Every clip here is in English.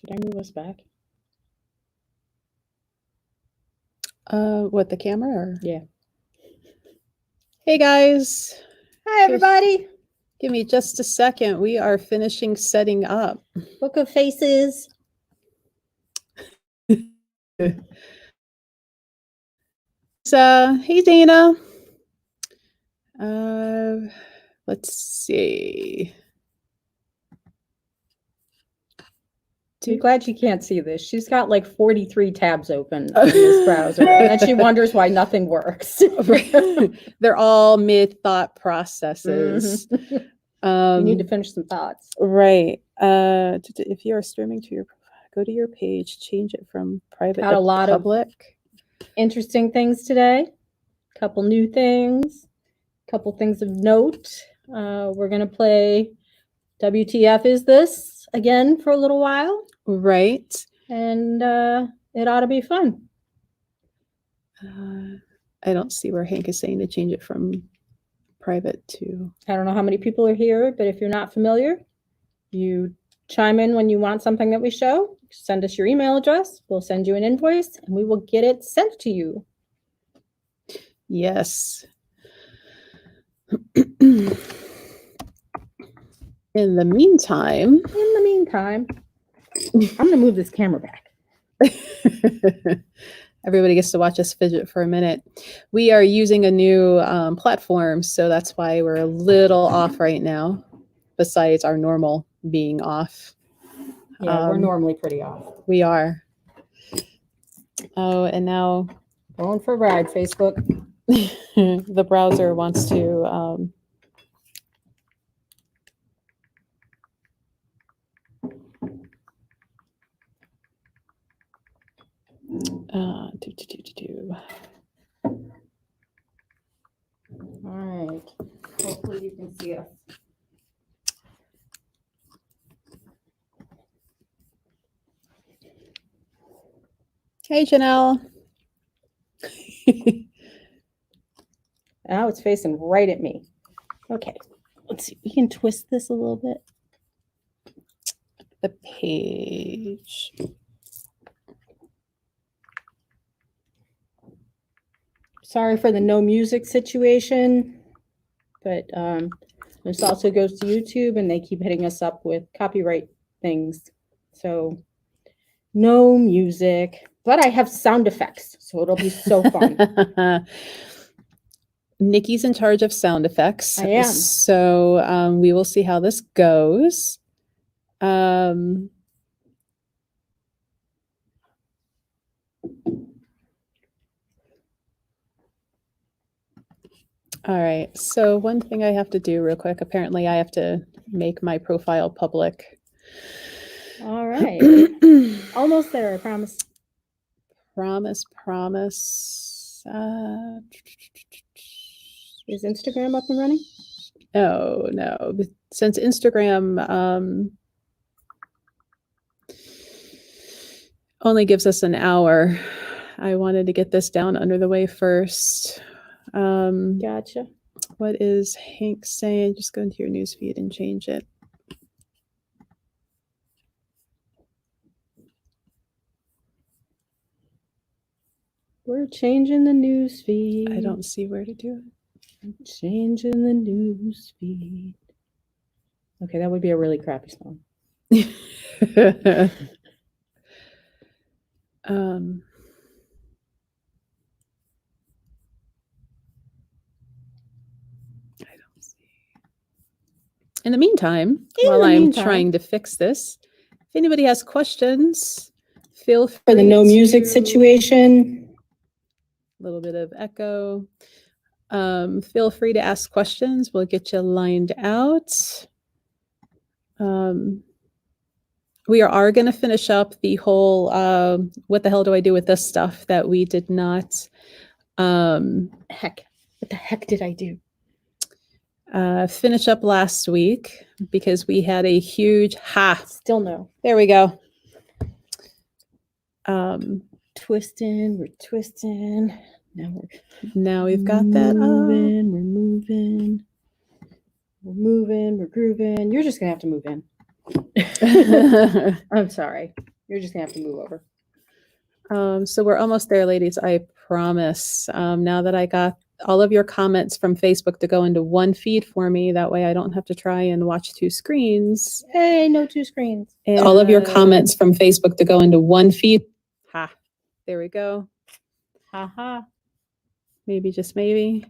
Should I move us back? What, the camera? Or? Yeah. Hey guys. Hi, everybody. Give me just a second. We are finishing setting up. Book of Faces. So, hey Dana. Let's see. I'm glad you can't see this. She's got like 43 tabs open in this browser, and she wonders why nothing works. They're all mid-thought processes. You need to finish some thoughts. Right. If you are streaming to your profile, go to your page, change it from private Got to a lot public. of interesting things today. Couple new things. Couple things of note. We're going to play WTF Is This again for a little while. Right. And it ought to be fun. I don't see where Hank is saying to change it from private to... I don't know how many people are here, but if you're not familiar, you chime in when you want something that we show. Send us your email address. We'll send you an invoice, and we will get it sent to you. Yes. In the meantime, I'm going to move this camera back. everybody gets to watch us fidget for a minute. We are using a new platform, so that's why we're a little off right now, besides our normal being off. Yeah, we're normally pretty off. We are. Oh, and now... Going for a ride, Facebook. The browser wants to... All right. Hopefully you can see us. Hey, Janelle. Now it's facing right at me. Okay. Let's see. We can twist this a little bit. The page. Sorry for the no music situation, but this also goes to YouTube, and they keep hitting us up with copyright things. So no music, but I have sound effects, so it'll be so fun. Nikki's in charge of sound effects. I am. So we will see how this goes. All right, so one thing I have to do real quick, apparently I have to make my profile public. All right. Almost there, I promise. Promise. Is Instagram up and running? Oh, no. Since Instagram only gives us an hour, I wanted to get this down under the way first. Gotcha. What is Hank saying? Just go into your newsfeed and change it. We're changing the newsfeed. I don't see where to do it. Changing the newsfeed. Okay, that would be a really crappy song. In the meantime, while I'm trying to fix this, if anybody has questions, feel free. For the no music situation. A little bit of echo. Feel free to ask questions. We'll get you lined out. We are going to finish up the whole what the hell do I do with this stuff that we did not. Heck, what the heck did I do? Finish up last week because we had a huge Still no. There we go. Twisting, we're twisting. Now we've got that. We're moving, we're grooving. You're just gonna have to move in. I'm sorry. You're just gonna have to move over. So we're almost there, ladies. I promise. Now that I got all of your comments from Facebook to go into one feed for me, that way I don't have to try and watch two screens. Hey, no two screens. And all of your comments from Facebook to go into one feed. Ha, there we go. Haha. Maybe, just maybe.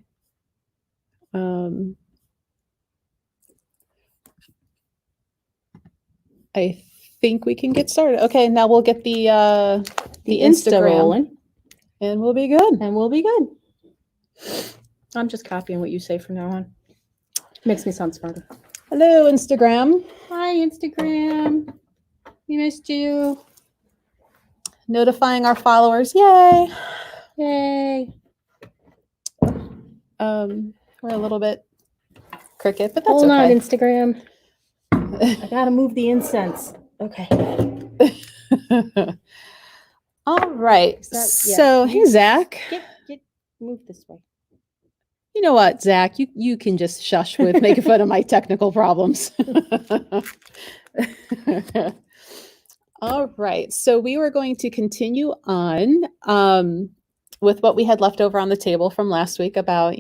I think we can get started. Okay, now we'll get the Insta Instagram rolling, and we'll be good. and we'll be good. I'm just copying what you say from now on. Makes me sound smarter. Hello, Instagram. Hi, Instagram. We missed you. Notifying our followers. Yay. Yay. We're a little bit cricket, but that's Hold on, okay. Instagram. I gotta move the incense. Okay. All right. Is that- yeah. So, hey, Zach. Get move this way. You know what, Zach? You can just shush with making fun of my technical problems. All right. So we were going to continue on with what we had left over on the table from last week about,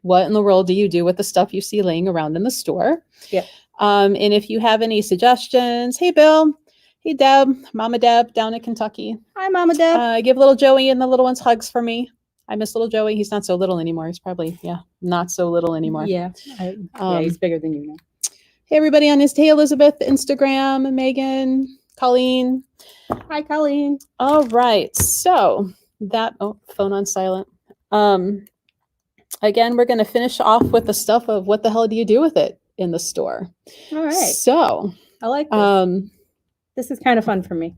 what in the world do you do with the stuff you see laying around in the store? Yep. And if you have any suggestions, hey, Bill. Hey, Deb. Mama Deb down in Kentucky. Hi, Mama Deb. Give little Joey and the little ones hugs for me. I miss little Joey. He's not so little anymore. He's probably, not so little anymore. Yeah. He's bigger than you now. Hey, everybody on his Hey, Elizabeth, Instagram, Megan, Colleen. Hi, Colleen. All right. So phone on silent. Again, we're going to finish off with the stuff of what the hell do you do with it in the store? All right. So I like this. This is kind of fun for me.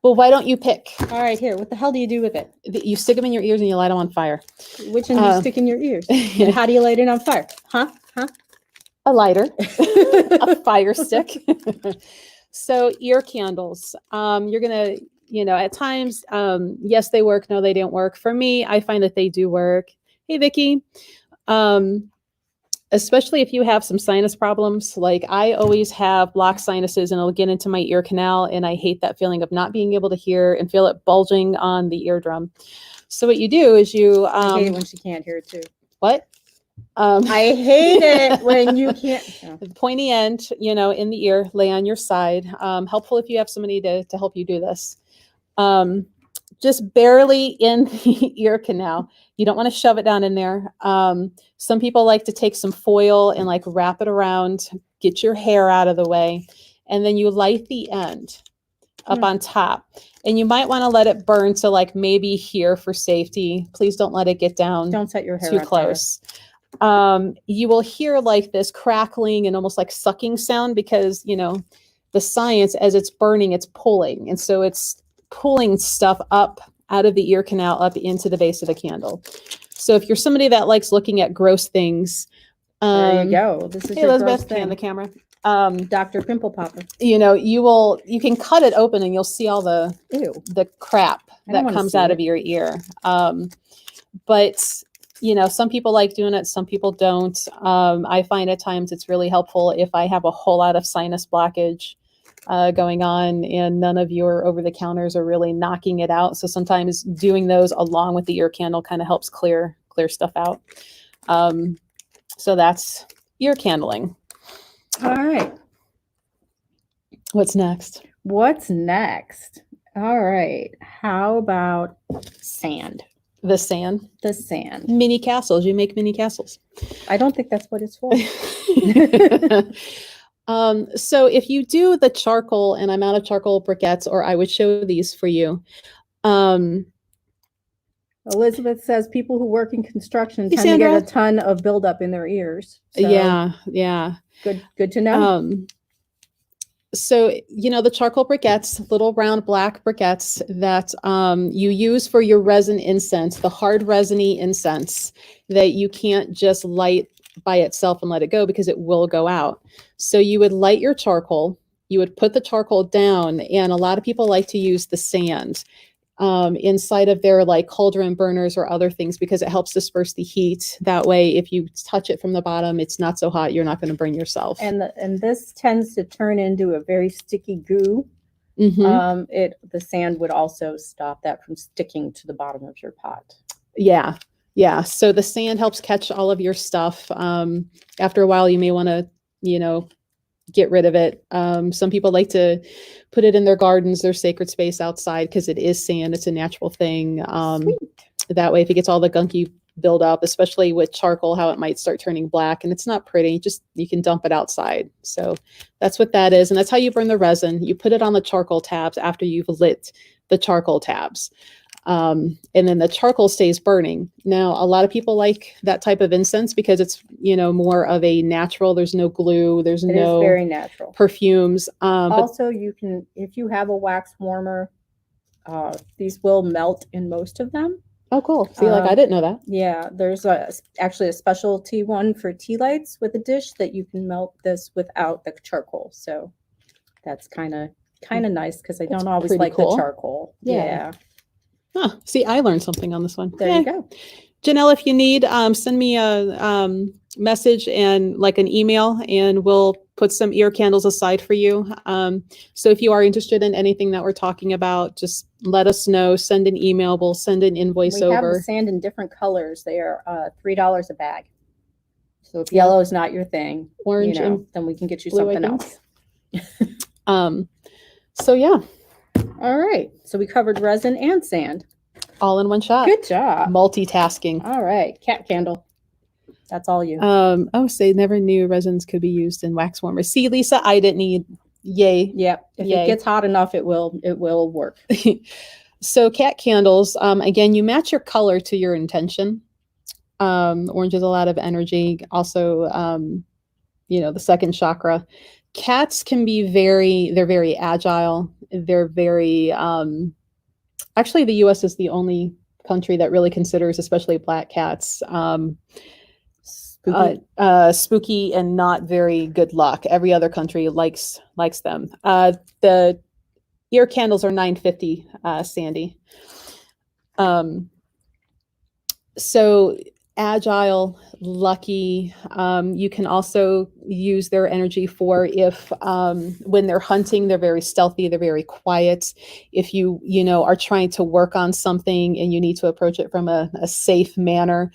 well, why don't you pick? All right, here. What the hell do you do with it? You stick them in your ears and you light them on fire. Which one do you stick in your ears? And how do you light it on fire? Huh? A lighter, a fire stick. So ear candles. You're going to, at times, yes, they work. No, they don't work. For me, I find that they do work. Hey, Vicky. Especially if you have some sinus problems. Like I always have blocked sinuses and it'll get into my ear canal. And I hate that feeling of not being able to hear and feel it bulging on the eardrum. So what you do is you... I hate it when she can't hear it too. What? I hate it when you can't. Oh. The pointy end, in the ear, lay on your side. Helpful if you have somebody to help you do this. Just barely in the ear canal. You don't want to shove it down in there. Some people like to take some foil and wrap it around, get your hair out of the way, and then you light the end up on top. And you might want to let it burn to maybe here for safety. Please don't let it get down. Don't set your hair too on close. You will hear this crackling and almost sucking sound because, the science as it's burning, it's pulling. And so it's pulling stuff up out of the ear canal up into the base of the candle. So if you're somebody that likes looking at gross things, there you go. This is hey, your Elizabeth, gross pan the thing. camera. Dr. Pimple Popper. You can cut it open and you'll see all Ew. the crap that comes out of your ear. But some people like doing it, some people don't. I find at times it's really helpful if I have a whole lot of sinus blockage going on and none of your over-the-counters are really knocking it out. So sometimes doing those along with the ear candle kind of helps clear stuff out. So that's ear candling. All right. What's next? All right. How about sand? The sand. The sand. Mini castles. You make mini castles. I don't think that's what it's for. So if you do the charcoal, and I'm out of charcoal briquettes, or I would show these for you. Elizabeth says people who work in construction tend Sandra. to get a ton of buildup in their ears. So Yeah. Good to know. So, the charcoal briquettes, little round black briquettes that you use for your resin incense, the hard resiny incense that you can't just light by itself and let it go because it will go out. So you would light your charcoal, you would put the charcoal down, and a lot of people like to use the sand. inside of their like cauldron burners or other things, because it helps disperse the heat. That way, if you touch it from the bottom, it's not so hot, you're not going to burn yourself. And this tends to turn into a very sticky goo. Mhm. The sand would also stop that from sticking to the bottom of your pot. Yeah. Yeah. So the sand helps catch all of your stuff. After a while, you may want to, get rid of it. Some people like to put it in their gardens, their sacred space outside, because it is sand. It's a natural thing. That way, if it gets all the gunky build up, especially with charcoal, how it might start turning black and it's not pretty, you can dump it outside. So that's what that is. And that's how you burn the resin. You put it on the charcoal tabs after you've lit the charcoal tabs. And then the charcoal stays burning. Now, a lot of people like that type of incense because it's, more of a natural, there's no glue, there's It no is very natural. perfumes. But Also, you can, if you have a wax warmer, these will melt in most of them. oh, cool. See, I didn't know that. Yeah, there's actually a specialty one for tea lights with a dish that you can melt this without the charcoal. So that's kind of nice because I don't always like cool. the charcoal. Yeah. Huh. See, I learned something on this one. There you go. Janelle, if you need, send me a message and like an email, and we'll put some ear candles aside for you. So if you are interested in anything that we're talking about, just let us know. Send an email. We'll send an invoice over. We have the sand in different colors. They are $3 a bag. So if yellow is not your thing, orange, and then we can get you blue, something else. So yeah. All right. So we covered resin and sand. All in one shot. Good job. Multitasking. All right. Cat candle. That's all you. They never knew resins could be used in wax warmers. See, Lisa, I didn't need. Yay. Yep. If it gets hot enough, it will work. So cat candles, again, you match your color to your intention. Orange is a lot of energy. Also, the second chakra. Cats can be they're very agile. They're very, actually the US is the only country that really considers, especially black cats, spooky and not very good luck. Every other country likes them. The ear candles are $9.50, Sandy. So agile, lucky. You can also use their energy for if when they're hunting, they're very stealthy, they're very quiet. If you are trying to work on something and you need to approach it from a safe manner,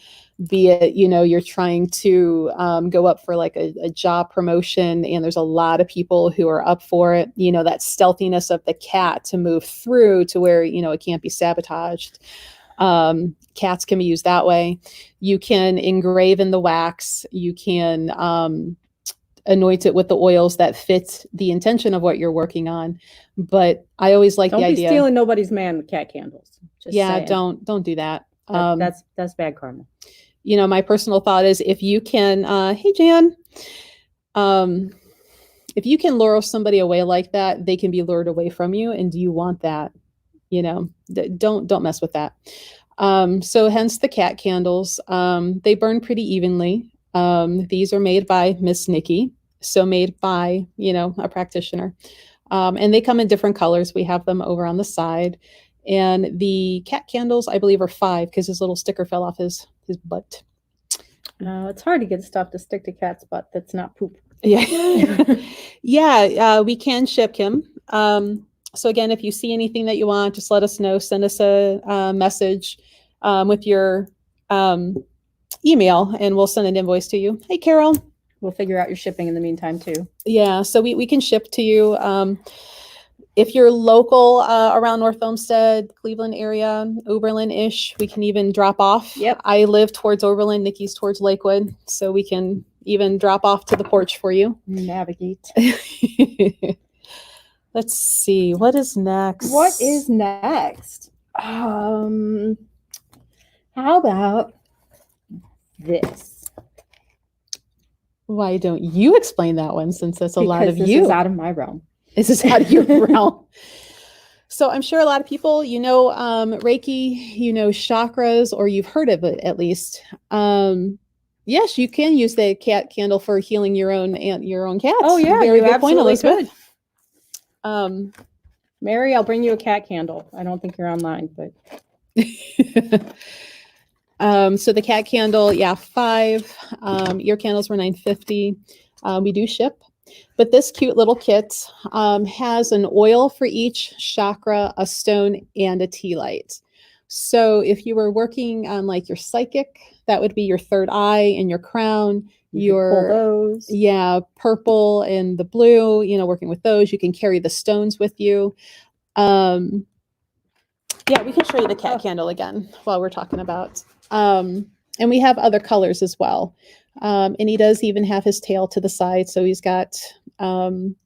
be it you're trying to go up for like a job promotion and there's a lot of people who are up for it, that stealthiness of the cat to move through to where it can't be sabotaged. Cats can be used that way. You can engrave in the wax. You can anoint it with the oils that fit the intention of what you're working on. But I always like the idea. Don't be stealing nobody's man with cat candles. Just saying. Don't do that. That's bad karma. My personal thought is if you can, hey Jan, if you can lure somebody away like that, they can be lured away from you. And do you want that? Don't mess with that. So hence the cat candles. They burn pretty evenly. These are made by Miss Nikki, so made by, a practitioner. And they come in different colors. We have them over on the side. And the cat candles, I believe, are 5 because his little sticker fell off his butt. It's hard to get stuff to stick to cat's butt that's not poop. Yeah. Yeah, we can ship him. So again, if you see anything that you want, just let us know. Send us a message with your email, and we'll send an invoice to you. Hey, Carol. We'll figure out your shipping in the meantime, too. Yeah, so we can ship to you. If you're local around North Olmsted, Cleveland area, Oberlin-ish, we can even drop off. Yep. I live towards Oberlin, Nikki's towards Lakewood, so we can even drop off to the porch for you. Navigate. Let's see. What is next? How about this? Why don't you explain that one, since that's a lot of you? This is out of my realm. This is out of your realm. So I'm sure a lot of people, Reiki, chakras, or you've heard of it at least. Yes, you can use the cat candle for healing your own cats. Oh yeah, very good point, Elizabeth. Mary, I'll bring you a cat candle. I don't think you're online, but So the cat candle, yeah, 5. Ear candles were $9.50. We do ship. But this cute little kit has an oil for each chakra, a stone, and a tea light. So if you were working on like your psychic, that would be your third eye and your crown. you can pull those. Yeah, purple and the blue, working with those. You can carry the stones with you. Yeah, we can show you the cat candle again while we're talking about. And we have other colors as well. And he does even have his tail to the side. So he's got...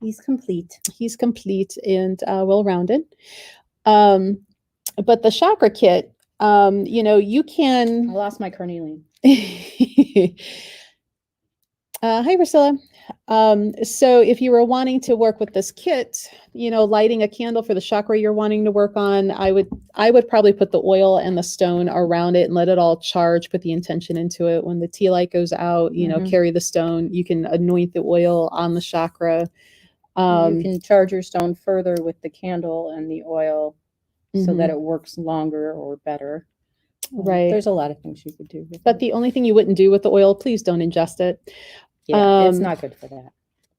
he's complete. He's complete and well-rounded. But the Chakra Kit, you can... I lost my carnelian. Hi, Priscilla. So if you were wanting to work with this kit, lighting a candle for the chakra you're wanting to work on, I would probably put the oil and the stone around it and let it all charge, put the intention into it. When the tea light goes out, carry the stone. You can anoint the oil on the chakra. You can charge your stone further with the candle and the oil so that it works longer or better. Right. There's a lot of things you could do with But it. the only thing you wouldn't do with the oil, please don't ingest it. Yeah, it's not good for that.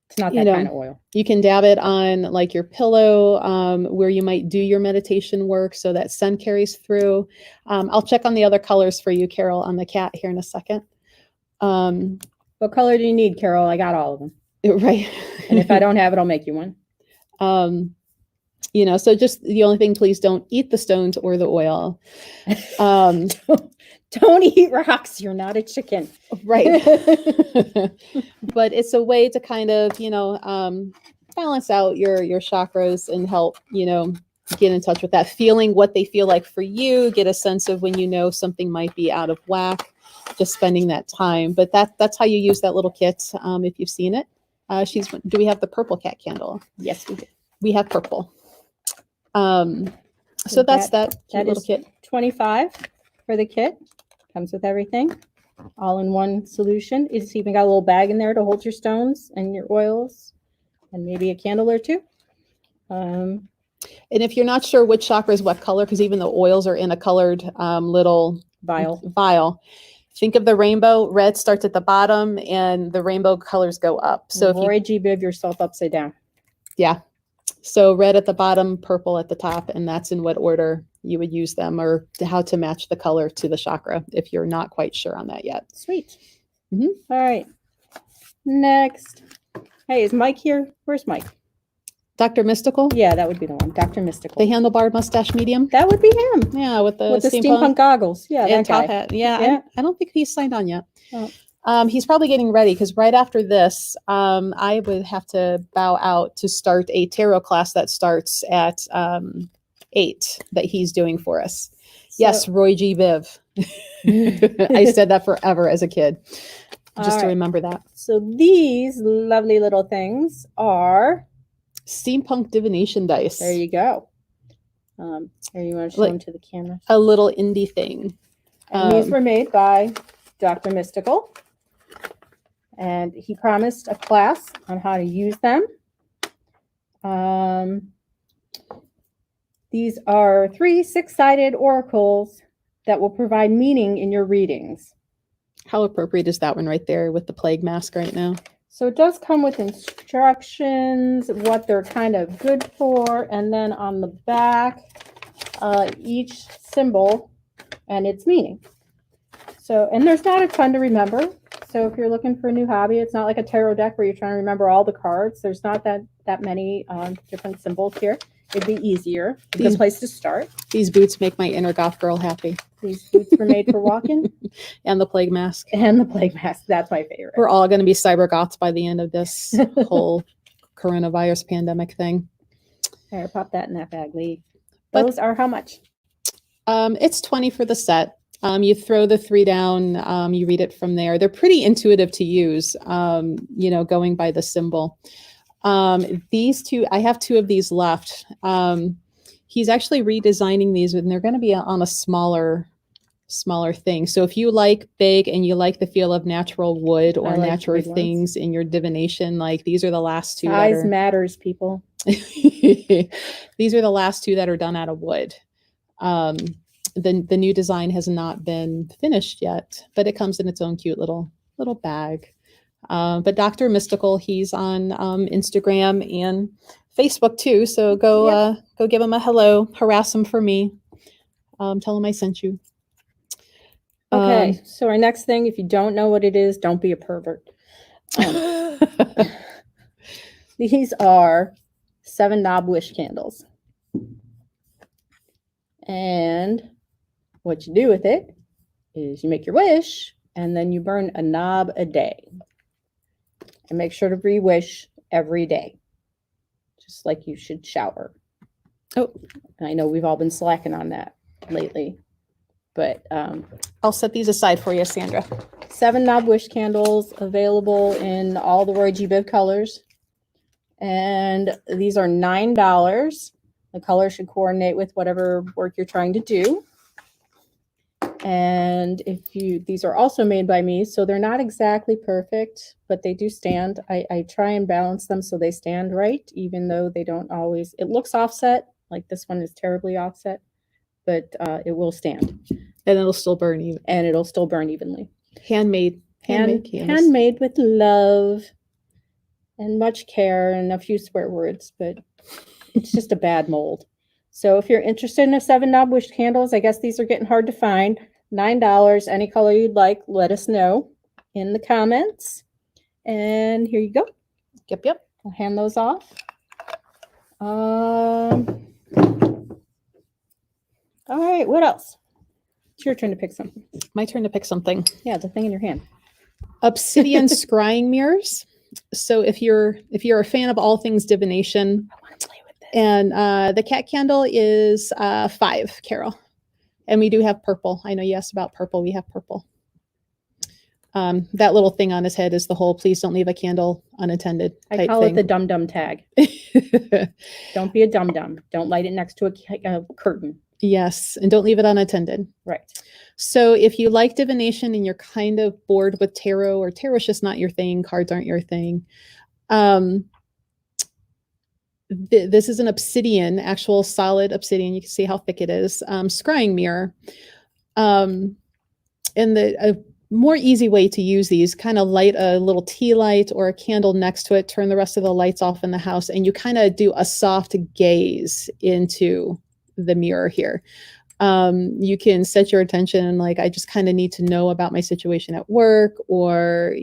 It's not that kind of oil. You can dab it on like your pillow where you might do your meditation work so that sun carries through. I'll check on the other colors for you, Carol, on the cat here in a second. What color do you need, Carol? I got all of them. Right. And if I don't have it, I'll make you one. So just the only thing, please don't eat the stones or the oil. Don't eat rocks. You're not a chicken. Right. But it's a way to kind of, balance out your chakras and help, get in touch with that feeling, what they feel like for you, get a sense of when something might be out of whack, just spending that time. But that's how you use that little kit. If you've seen it. Do we have the purple cat candle? Yes, we do. We have purple. So that's that little kit. $25 for the kit. Comes with everything, all in one solution. It's even got a little bag in there to hold your stones and your oils, and maybe a candle or two. And if you're not sure which chakra is what color, because even the oils are in a colored little vial. Think of the rainbow. Red starts at the bottom, and the rainbow colors go up. So if Roy G. Biv yourself upside down. Yeah. So red at the bottom, purple at the top, and that's in what order you would use them, or how to match the color to the chakra if you're not quite sure on that yet. Sweet. All right. Next. Hey, is Mike here? Where's Mike? Dr. Mystical? Yeah, that would be the one. Dr. Mystical. The handlebar mustache medium? That would be him. Yeah, with the steampunk goggles. Yeah, and that top guy. hat. Yeah. I don't think he's signed on yet. Oh. He's probably getting ready because right after this, I would have to bow out to start a tarot class that starts at 8 that he's doing for us. Yes, Roy G. Biv. I said that forever as a kid, just to remember that. So these lovely little things are steampunk divination dice. There you go. Here, you want to show them to the camera? A little indie thing. And these were made by Dr. Mystical. And he promised a class on how to use them. These are 3 6-sided oracles that will provide meaning in your readings. How appropriate is that one right there with the plague mask right now? So it does come with instructions, what they're kind of good for, and then on the back, each symbol and its meaning. So, and there's not a ton to remember. So if you're looking for a new hobby, it's not like a tarot deck where you're trying to remember all the cards. There's not that many different symbols here. It'd be easier. A good place to start. These boots make my inner goth girl happy. These boots were made for walking. And the plague mask. And the plague mask. That's my favorite. We're all going to be cyber goths by the end of this whole coronavirus pandemic thing. Here, pop that in that bag, Lee. Those are how much? It's $20 for the set. You throw the 3 down, you read it from there. They're pretty intuitive to use, going by the symbol. These 2, I have 2 of these left. He's actually redesigning these, and they're going to be on a smaller thing. So if you like big and you like the feel of natural wood or natural things in your divination, like these are the last 2. Size matters, people. These are the last two that are done out of wood. The new design has not been finished yet, but it comes in its own cute little bag. But Dr. Mystical, he's on Instagram and Facebook too. So go give him a hello, harass him for me. Tell him I sent you. Okay, so our next thing, if you don't know what it is, don't be a pervert. These are 7 knob wish candles. And what you do with it is you make your wish and then you burn a knob a day. And make sure to re-wish every day. Just like you should shower. Oh, I know we've all been slacking on that lately. But I'll set these aside for you, Sandra. 7 knob wish candles available in all the Roy G. Biv colors. And these are $9. The color should coordinate with whatever work you're trying to do. And these are also made by me, so they're not exactly perfect, but they do stand. I try and balance them so they stand right, even though they don't always. It looks offset, like this one is terribly offset, but it will stand. And it'll still burn even. And it'll still burn evenly. Handmade with love and much care and a few swear words, but it's just a bad mold. So if you're interested in a 7 knob wish candles, I guess these are getting hard to find. $9, any color you'd like, let us know in the comments. And here you go. Yep. I'll hand those off. All right, what else? It's your turn to pick something. My turn to pick something. Yeah, the thing in your hand. Obsidian scrying mirrors. So if you're a fan of all things divination, I want to play with this. And the cat candle is 5, Carol. And we do have purple. I know you asked about purple. We have purple. That little thing on his head is the whole "please don't leave a candle unattended" type I call thing. it the dum-dum tag. Don't be a dum-dum. Don't light it next to a curtain. Yes, and don't leave it unattended. Right. So if you like divination and you're kind of bored with tarot, or tarot's just not your thing, cards aren't your thing, this is an obsidian, actual solid obsidian. You can see how thick it is. Scrying mirror. And a more easy way to use these, kind of light a little tea light or a candle next to it, turn the rest of the lights off in the house, and you kind of do a soft gaze into the mirror here. You can set your attention, like, I just kind of need to know about my situation at work, or,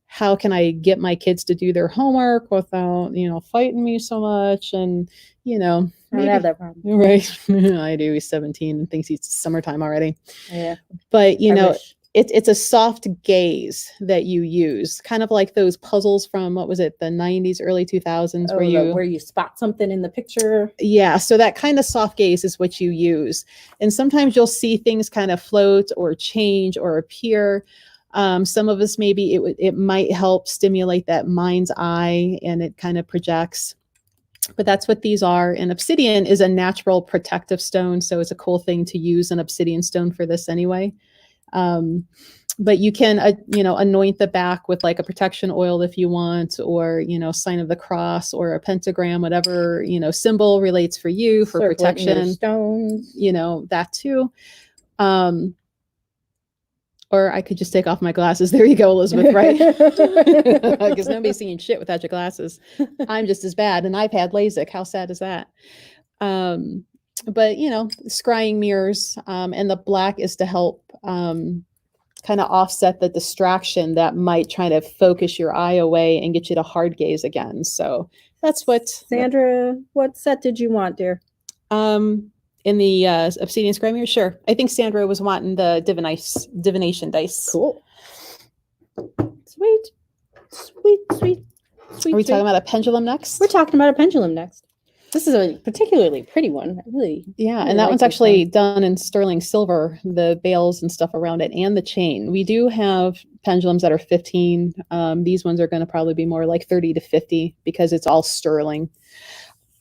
how can I get my kids to do their homework without, fighting me so much? And, I don't have that problem. Right. I do. He's 17 and thinks it's summertime already. Yeah. But, it's a soft gaze that you use, kind of like those puzzles from, what was it, the 90s, early 2000s, where you spot something in the picture. Yeah, so that kind of soft gaze is what you use. And sometimes you'll see things kind of float or change or appear. Some of us, maybe it might help stimulate that mind's eye, and it kind of projects. But that's what these are. And obsidian is a natural protective stone, so it's a cool thing to use an obsidian stone for this anyway. But you can, anoint the back with like a protection oil if you want, or, sign of the cross or a pentagram, whatever, symbol relates for you for protection. Stones. That too. Or I could just take off my glasses. There you go, Elizabeth, right? Because nobody's seeing shit without your glasses. I'm just as bad, and I've had LASIK. How sad is that? But, scrying mirrors, and the black is to help kind of offset the distraction that might try to focus your eye away and get you to hard gaze again. So that's what... Sandra, what set did you want, dear? In the Obsidian scrying mirror? Sure. I think Sandra was wanting the divination dice. Cool. Sweet. Are we talking about a pendulum next? We're talking about a pendulum next. This is a particularly pretty one. Yeah, and that one's actually done in sterling silver, the bales and stuff around it, and the chain. We do have pendulums that are 15. These ones are going to probably be more like 30 to 50 because it's all sterling.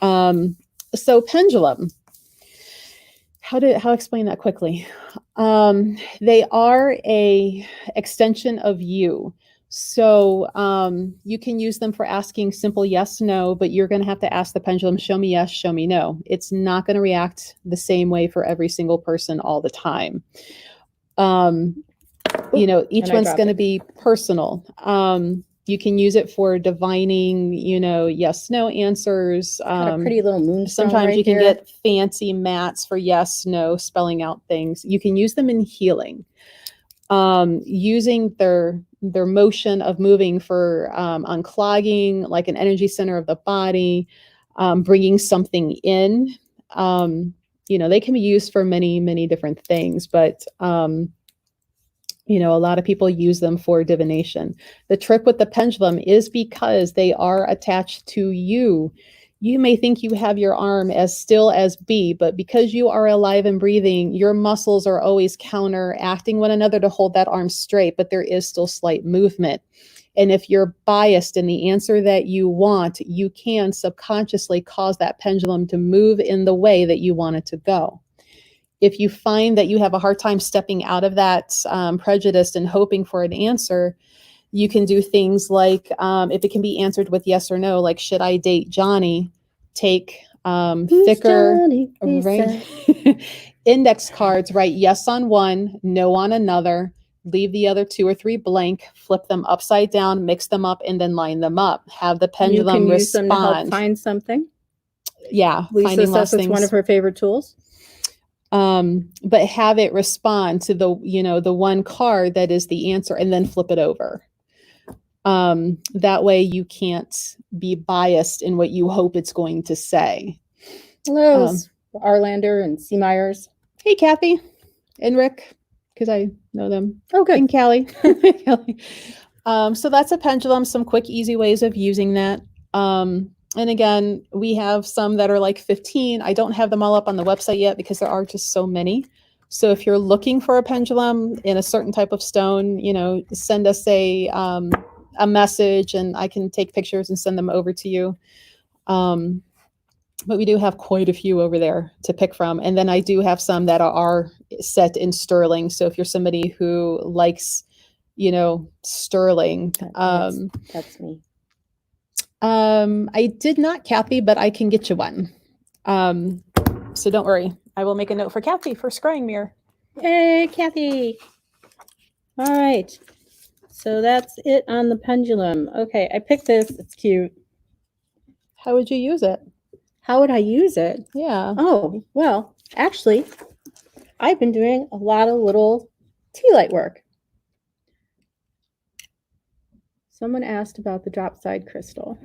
So pendulum. How explain that quickly? They are a extension of you. So you can use them for asking simple yes, no, but you're going to have to ask the pendulum, show me yes, show me no. It's not going to react the same way for every single person all the time. You know, each and I one's dropped going to it. be personal. You can use it for divining, you know, yes, no answers. Got a pretty little moonstone Sometimes right you can there. get fancy mats for yes, no, spelling out things. You can use them in healing. Using their motion of moving for unclogging, like an energy center of the body, bringing something in. You know, they can be used for many, many different things, but you know, a lot of people use them for divination. The trick with the pendulum is because they are attached to you. You may think you have your arm as still as B, but because you are alive and breathing, your muscles are always counteracting one another to hold that arm straight, but there is still slight movement. And if you're biased in the answer that you want, you can subconsciously cause that pendulum to move in the way that you want it to go. If you find that you have a hard time stepping out of that prejudice and hoping for an answer, you can do things like, if it can be answered with yes or no, like, should I date Johnny? Take thicker index cards, write yes on one, no on another, leave the other 2 or 3 blank, flip them upside down, mix them up, and then line them up. Have the pendulum You can use them to help respond. find something. Yeah, Lisa finding says lost it's one things. of her favorite tools. But have it respond to the, you know, the one card that is the answer, and then flip it over. That way you can't be biased in what you hope it's going to say. Hello, Arlander and C. Myers. Hey, Kathy and Rick, because I know them. Oh, good. And Callie. So that's a pendulum, some quick, easy ways of using that. And again, we have some that are like 15. I don't have them all up on the website yet because there are just so many. So if you're looking for a pendulum in a certain type of stone, you know, send us a message and I can take pictures and send them over to you. But we do have quite a few over there to pick from. And then I do have some that are set in sterling. So if you're somebody who likes, you know, sterling. That's me. I did not, Kathy, but I can get you one. So don't worry. I will make a note for Kathy for scrying mirror. Hey, Kathy. All right. So that's it on the pendulum. Okay, I picked this. It's cute. How would you use it? How would I use it? Yeah. Oh, well, actually, I've been doing a lot of little tea light work. Someone asked about the dropside crystal.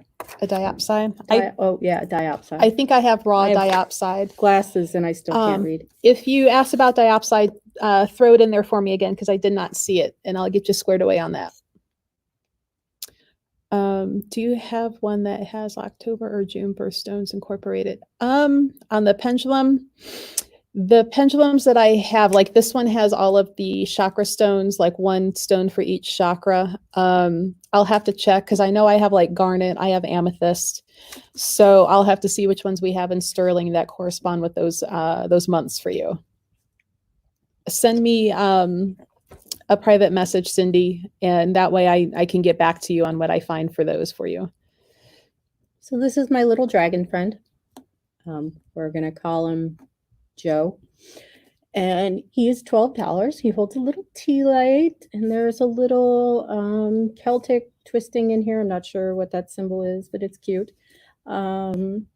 A diopside? Oh, yeah, diopside. I think I have raw diopside. Glasses and I still can't read. If you asked about diopside, throw it in there for me again because I did not see it, and I'll get you squared away on that. Do you have one that has October or June birthstones incorporated? On the pendulum, the pendulums that I have, like this one has all of the chakra stones, like one stone for each chakra. I'll have to check because I know I have like garnet, I have amethyst. So I'll have to see which ones we have in sterling that correspond with those months for you. Send me a private message, Cindy, and that way I can get back to you on what I find for those for you. So this is my little dragon friend. We're going to call him Joe. And he is $12. He holds a little tea light, and there's a little Celtic twisting in here. I'm not sure what that symbol is, but it's cute. And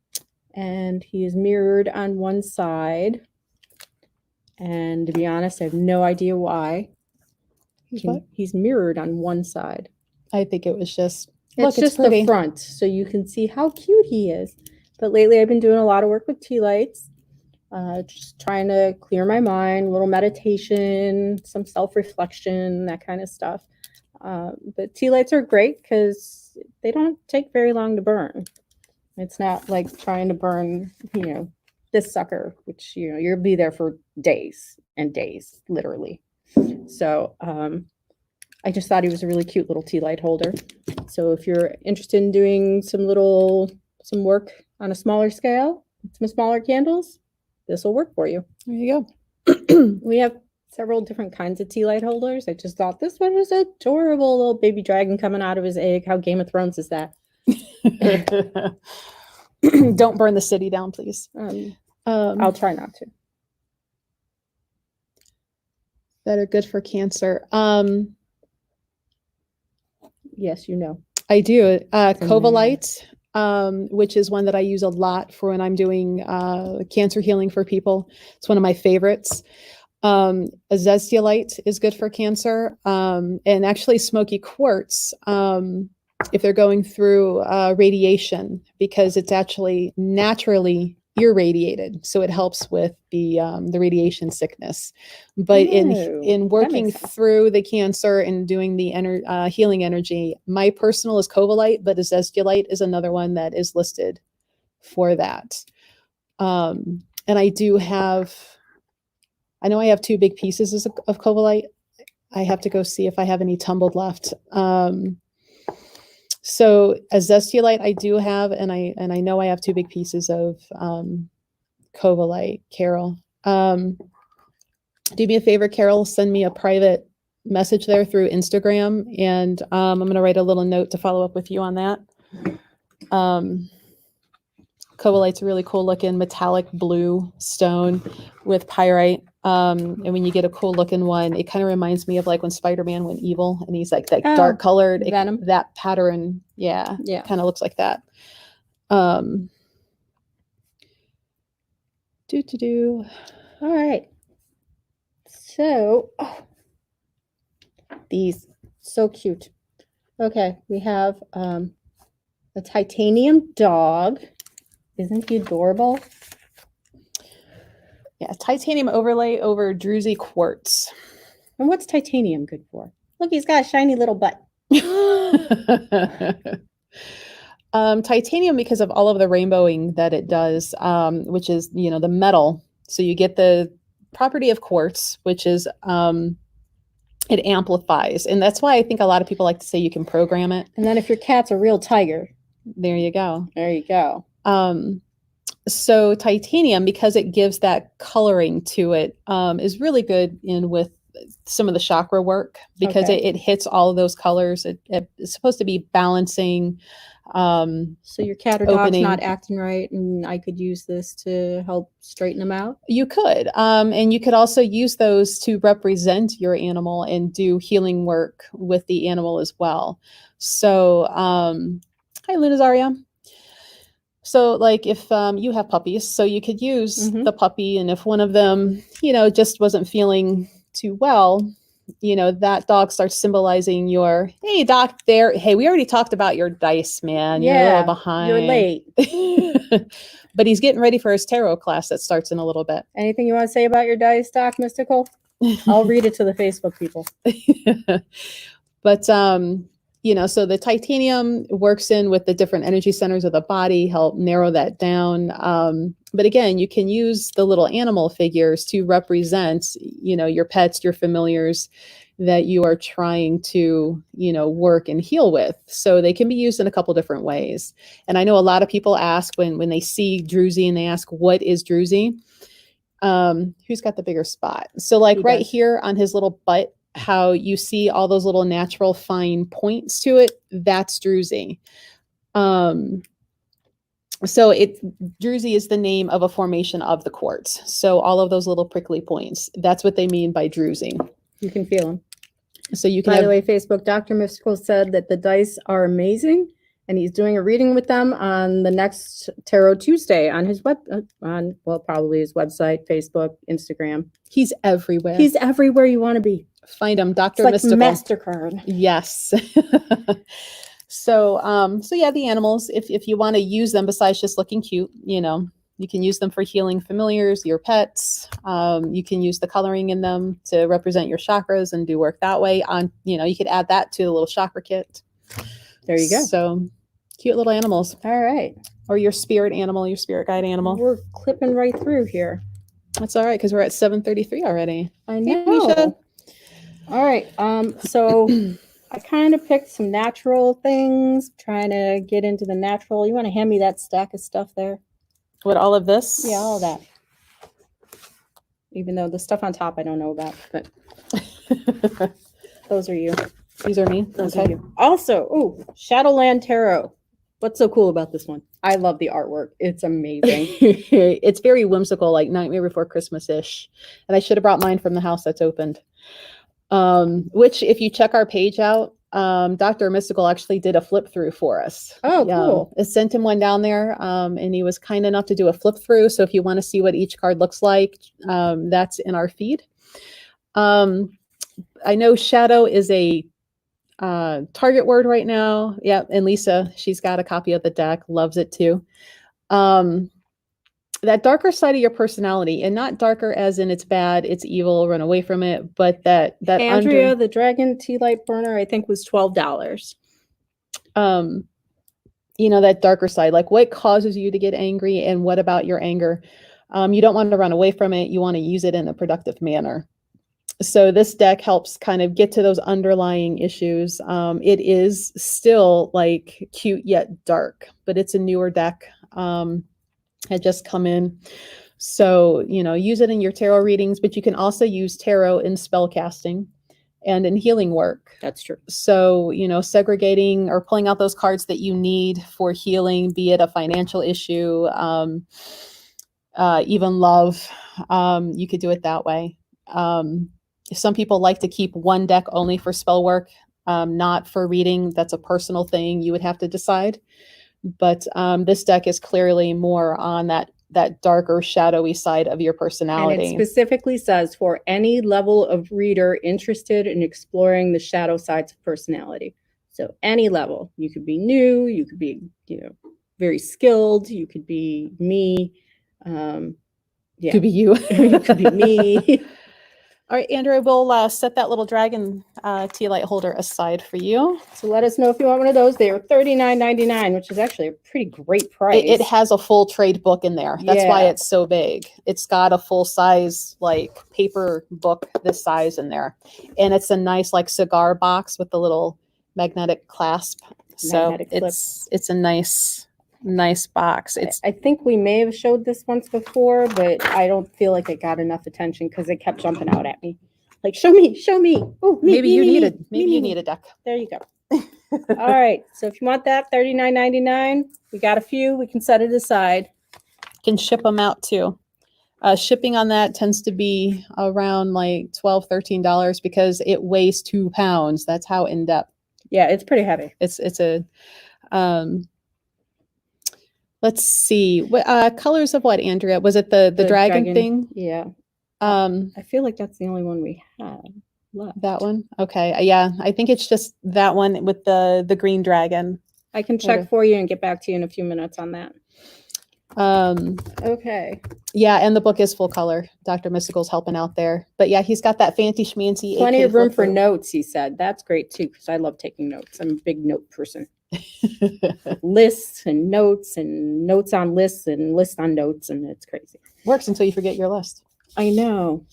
he is mirrored on one side. And to be honest, I have no idea why. He's mirrored on one side. I think it was just, it's just the front, so you can see how cute he is. But lately I've been doing a lot of work with tea lights. Just trying to clear my mind, a little meditation, some self-reflection, that kind of stuff. But tea lights are great because they don't take very long to burn. It's not like trying to burn, you know, this sucker, which, you know, you'll be there for days and days, literally. So I just thought he was a really cute little tea light holder. So if you're interested in doing some work on a smaller scale, some smaller candles, this will work for you. There you go. We have several different kinds of tea light holders. I just thought this one was adorable, little baby dragon coming out of his egg. How Game of Thrones is that? Don't burn the city down, please. I'll try not to. That are good for Cancer. Yes, you know. I do. From Covalite, which is one that I use a lot for when I'm doing cancer healing for people. It's one of my favorites. Azeztulite is good for cancer. And actually smoky quartz, if they're going through radiation, because it's actually naturally irradiated, so it helps with the radiation sickness. But in working through the cancer and doing the healing energy, my personal is Covalite, but Azeztulite is another one that is listed for that. And I do have, I know I have 2 big pieces of Covalite. I have to go see if I have any tumbled left. So Azeztulite I do have, and I know I have 2 big pieces of Covalite, Carol. Do me a favor, Carol, send me a private message there through Instagram, and I'm going to write a little note to follow up with you on that. Covalite's a really cool looking metallic blue stone with pyrite. And when you get a cool looking one, it kind of reminds me of like when Spider-Man went evil and he's like that dark colored Venom. That pattern. Yeah. Kind of looks like that. All right. So, these so cute. Okay, we have a titanium dog. Isn't he adorable? Yeah, titanium overlay over druzy quartz. And what's titanium good for? Look, he's got a shiny little butt. Titanium, because of all of the rainbowing that it does, which is, the metal. So you get the property of quartz, which is it amplifies. And that's why I think a lot of people like to say you can program it. And then if your cat's a real tiger. There you go. There you go. So titanium, because it gives that coloring to it, is really good in with some of the chakra work, because it hits all of those colors. It's supposed to be balancing. So your cat or dog's not acting right, and I could use this to help straighten them out? You could. And you could also use those to represent your animal and do healing work with the animal as well. So, hi, Lunazaria. So like if you have puppies, so you could use the puppy, and if one of them, just wasn't feeling too well, that dog starts symbolizing your, hey, doc, there. Hey, we already talked about your dice, man. You're a little behind. You're late. But he's getting ready for his tarot class that starts in a little bit. Anything you want to say about your dice, Doc Mystical? I'll read it to the Facebook people. But so the titanium works in with the different energy centers of the body, help narrow that down. But again, you can use the little animal figures to represent, your pets, your familiars that you are trying to, work and heal with. So they can be used in a couple different ways. And I know a lot of people ask when they see druzy and they ask, what is druzy? Who's got the bigger spot? So like right here on his little butt, how you see all those little natural fine points to it, that's druzy. So druzy is the name of a formation of the quartz. So all of those little prickly points, that's what they mean by druzy. You can feel them. So you can. By the way, Facebook, Dr. Mystical said that the dice are amazing, and he's doing a reading with them on the next Tarot Tuesday on his probably his website, Facebook, Instagram. He's everywhere. He's everywhere you want to be. Find him, Dr. It's like Mystical. MasterCard. Yes. So yeah, the animals, if you want to use them besides just looking cute, you can use them for healing familiars, your pets. You can use the coloring in them to represent your chakras and do work that way. You could add that to a little chakra kit. There you go. So cute little animals. All right. Or your spirit animal, your spirit guide animal. We're clipping right through here. That's all right, because we're at 7:33 already. I know. All right. So I kind of picked some natural things, trying to get into the natural. You want to hand me that stack of stuff there? What, all of this? Yeah, all of that. even though the stuff on top I don't know about, but those are you. These are me. Those are you. Also, Shadowland Tarot. What's so cool about this one? I love the artwork. It's amazing. It's very whimsical, like Nightmare Before Christmas-ish. And I should have brought mine from the house that's opened. Which, if you check our page out, Dr. Mystical actually did a flip through for us. Oh, cool. I sent him one down there, and he was kind enough to do a flip through. So if you want to see what each card looks like, that's in our feed. I know shadow is a target word right now. Yeah, and Lisa, she's got a copy of the deck, loves it too. That darker side of your personality, and not darker as in it's bad, it's evil, run away from it, but that Andrea, the dragon tea light burner, I think was $12. You know, that darker side, like what causes you to get angry, and what about your anger? You don't want to run away from it. You want to use it in a productive manner. So this deck helps kind of get to those underlying issues. It is still like cute yet dark, but it's a newer deck. Had just come in. So, you know, use it in your tarot readings, but you can also use tarot in spell casting and in healing work. That's true. So, you know, segregating or pulling out those cards that you need for healing, be it a financial issue, even love, you could do it that way. Some people like to keep one deck only for spell work, not for reading. That's a personal thing. You would have to decide. But this deck is clearly more on that darker, shadowy side of your personality. And it specifically says for any level of reader interested in exploring the shadow sides of personality. So any level. You could be new, you could be, you know, very skilled, you could be me. Yeah. Could be you. You could be me. All right, Andrea, we'll set that little dragon tea light holder aside for you. So let us know if you want one of those. They are $39.99, which is actually a pretty great price. It has a full trade book in there. That's why Yeah. it's so big. It's got a full size, like paper book this size in there. And it's a nice like cigar box with the little magnetic clasp. Magnetic So clip. it's a nice box. It's I think we may have showed this once before, but I don't feel like it got enough attention because it kept jumping out at me. Like, show me. Oh, maybe you need a deck. There you go. All right. So if you want that, $39.99. We got a few. We can set it aside. Can ship them out too. Shipping on that tends to be around like $12, $13 because it weighs 2 pounds. That's how in depth. Yeah, it's pretty heavy. It's a let's see. What colors of what, Andrea? Was it the dragon thing? Yeah. I feel like that's the only one we have left. That one? Okay. Yeah, I think it's just that one with the green dragon. I can check for you and get back to you in a few minutes on that. Okay. Yeah, and the book is full color. Dr. Mystical's helping out there. But yeah, he's got that fancy schmancy. Plenty AK of room for flip notes, he said. That's great too, because I love taking notes. I'm a big note person. Lists and notes on lists and lists on notes, and it's crazy. Works until you forget your list. I know.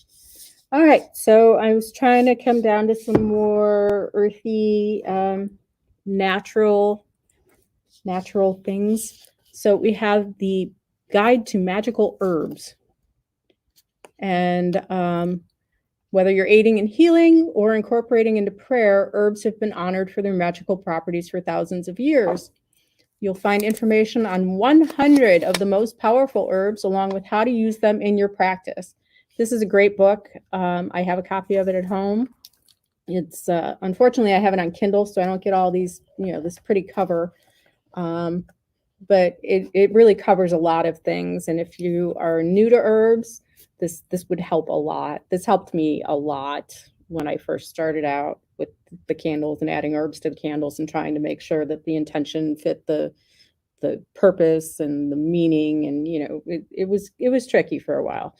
All right, so I was trying to come down to some more earthy, natural things. So we have the Guide to Magical Herbs. And whether you're aiding in healing or incorporating into prayer, herbs have been honored for their magical properties for thousands of years. You'll find information on 100 of the most powerful herbs, along with how to use them in your practice. This is a great book. I have a copy of it at home. It's unfortunately I have it on Kindle, so I don't get all these, this pretty cover. But it really covers a lot of things. And if you are new to herbs, this would help a lot. This helped me a lot when I first started out with the candles and adding herbs to the candles and trying to make sure that the intention fit the purpose and the meaning. And, it was tricky for a while.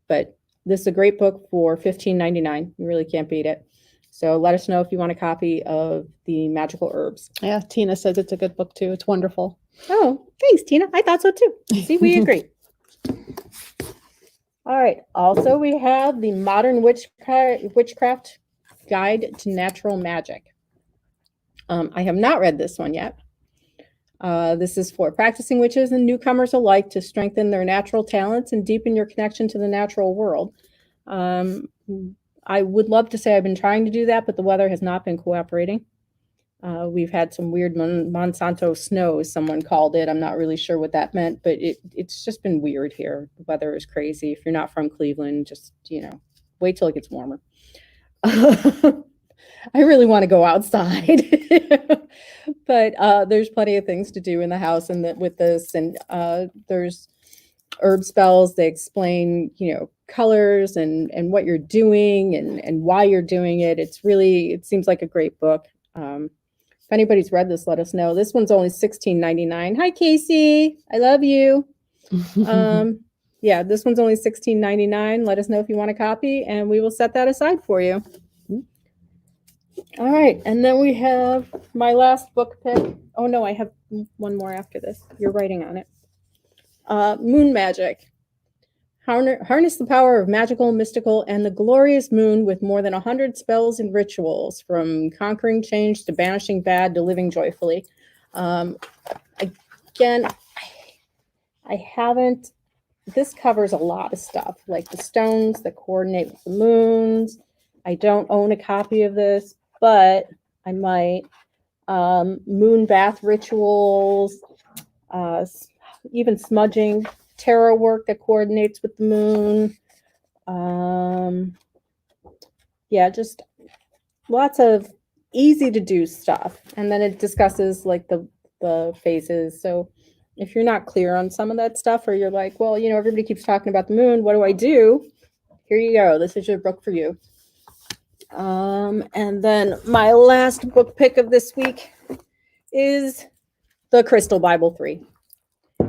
But this is a great book for $15.99. You really can't beat it. So let us know if you want a copy of the Magical Herbs. Yeah, Tina says it's a good book too. It's wonderful. Oh, thanks, Tina. I thought so too. See, we agree. All right. Also, we have the Modern Witchcraft Guide to Natural Magic. I have not read this one yet. This is for practicing witches and newcomers alike to strengthen their natural talents and deepen your connection to the natural world. I would love to say I've been trying to do that, but the weather has not been cooperating. We've had some weird Monsanto snow, as someone called it. I'm not really sure what that meant, but it's just been weird here. The weather is crazy. If you're not from Cleveland, just, wait till it gets warmer. I really want to go outside, but there's plenty of things to do in the house and with this. And there's herb spells. They explain, colors and what you're doing and why you're doing it. It seems like a great book. If anybody's read this, let us know. This one's only $16.99. Hi, Casey. I love you. Yeah, this one's only $16.99. Let us know if you want a copy, and we will set that aside for you. All right, and then we have my last book pick. Oh, no, I have one more after this. You're writing on it. Moon Magic. Harness the power of magical, mystical, and the glorious moon with more than 100 spells and rituals, from conquering change to banishing bad to living joyfully. Again, I haven't, this covers a lot of stuff, like the stones that coordinate with the moons. I don't own a copy of this, but I might. Moon bath rituals, even smudging, tarot work that coordinates with the moon. Yeah, just lots of easy to do stuff. And then it discusses like the phases. So if you're not clear on some of that stuff, or you're like, well, everybody keeps talking about the moon, what do I do? Here you go. This is your book for you. And then my last book pick of this week is the Crystal Bible 3.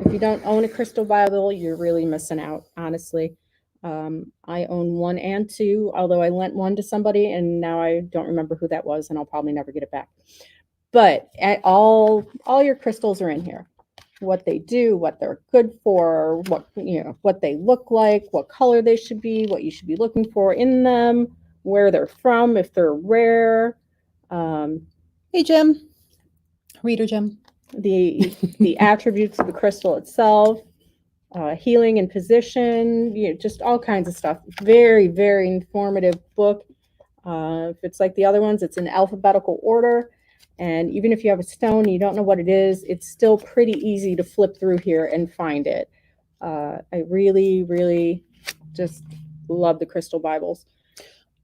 If you don't own a Crystal Bible, you're really missing out, honestly. I own 1 and 2, although I lent one to somebody, and now I don't remember who that was, and I'll probably never get it back. But all your crystals are in here. What they do, what they're good for, what they look like, what color they should be, what you should be looking for in them, where they're from, if they're rare. Hey, Jim. Reader Jim. The attributes of the crystal itself, healing and position, just all kinds of stuff. Very, very informative book. If it's like the other ones, it's in alphabetical order. And even if you have a stone and you don't know what it is, it's still pretty easy to flip through here and find it. I really, really just love the Crystal Bibles.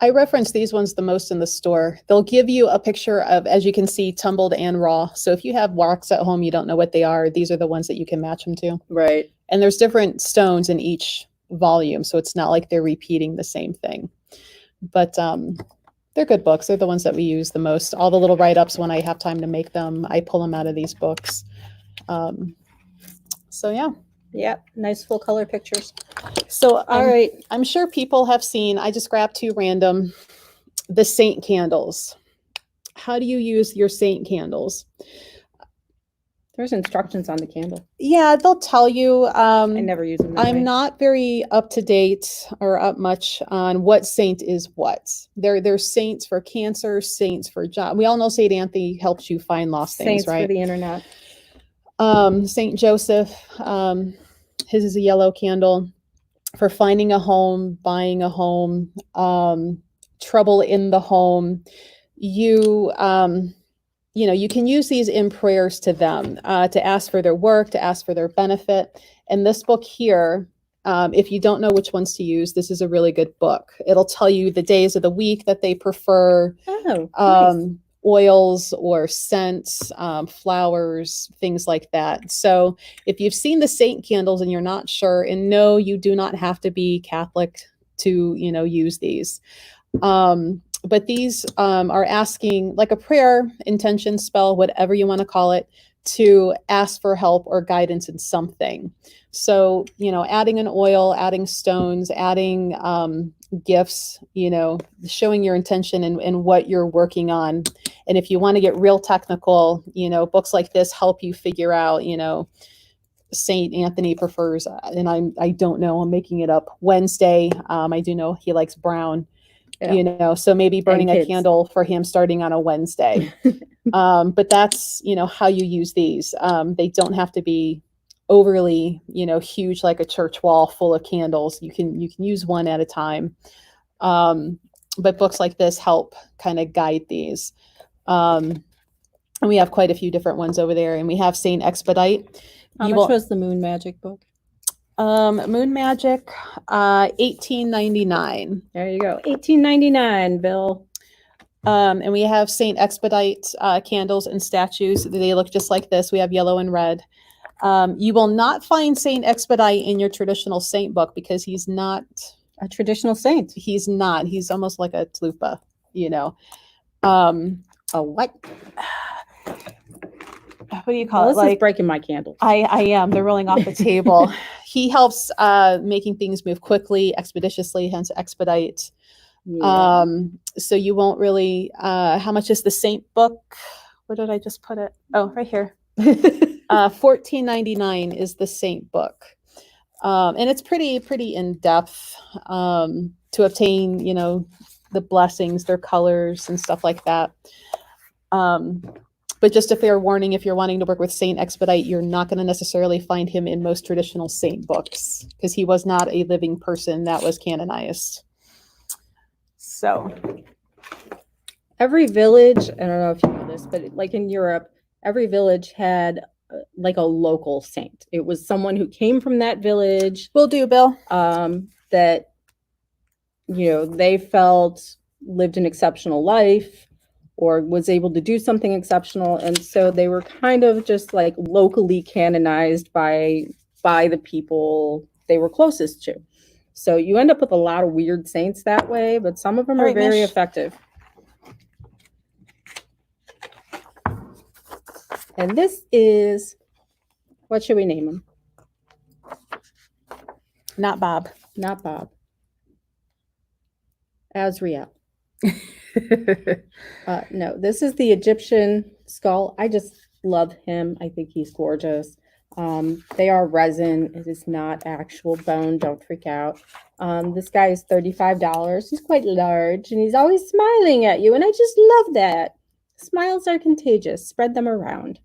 I reference these ones the most in the store. They'll give you a picture of, as you can see, tumbled and raw. So if you have rocks at home, you don't know what they are, these are the ones that you can match them to. Right. And there's different stones in each volume, so it's not like they're repeating the same thing. But they're good books. They're the ones that we use the most. All the little write-ups, when I have time to make them, I pull them out of these books. So yeah. Yep, nice full color pictures. So, all right, I'm sure people have seen, I just grabbed 2 random, the saint candles. How do you use your saint candles? There's instructions on the candle. Yeah, they'll tell you. I never use them. I'm not very up to date or up much on what saint is what. There's saints for Cancer, saints for John. We all know Saint Anthony helps you find lost things, right? Saints for the internet. Saint Joseph, his is a yellow candle for finding a home, buying a home, trouble in the home. You can use these in prayers to them, to ask for their work, to ask for their benefit. And this book here, if you don't know which ones to use, this is a really good book. It'll tell you the days of the week that they prefer. Oh, nice. Oils or scents, flowers, things like that. So if you've seen the saint candles and you're not sure, and no, you do not have to be Catholic to, use these. But these are asking, like a prayer, intention, spell, whatever you want to call it, to ask for help or guidance in something. So, adding an oil, adding stones, adding gifts, showing your intention and what you're working on. And if you want to get real technical, books like this help you figure out, Saint Anthony prefers, and I don't know, I'm making it up, Wednesday. I do know he likes brown. Yeah. So maybe burning a candle for him starting on a Wednesday. But that's, how you use these. They don't have to be overly, huge, like a church wall full of candles. You can use one at a time. But books like this help kind of guide these. And we have quite a few different ones over there, and we have Saint Expedite. How much was the Moon Magic book? Moon Magic, $18.99. There you go, $18.99, Bill. And we have Saint Expedite candles and statues. They look just like this. We have yellow and red. You will not find Saint Expedite in your traditional saint book because he's not a traditional saint. He's not. He's almost like a tlupa, A what? What do you call it? This is breaking my candles. I am. They're rolling off the table. He helps making things move quickly, expeditiously, hence expedite. Yeah. So you won't really, how much is the Saint book? Where did I just put it? Oh, right here. $14.99 is the Saint book. And it's pretty in depth, to obtain, the blessings, their colors and stuff like that. But just a fair warning, if you're wanting to work with Saint Expedite, you're not going to necessarily find him in most traditional saint books because he was not a living person that was canonized. So every village, I don't know if you know this, but like in Europe, every village had like a local saint. It was someone who came from that village. Will do, Bill. That, they felt lived an exceptional life or was able to do something exceptional. And so they were kind of just like locally canonized by the people they were closest to. So you end up with a lot of weird saints that way, but some of them are very effective. And this is, what should we name him? Not Bob. Not Bob. Azrael. No, this is the Egyptian skull. I just love him. I think he's gorgeous. They are resin. It is not actual bone. Don't freak out. This guy is $35. He's quite large and he's always smiling at you. And I just love that. Smiles are contagious. Spread them around.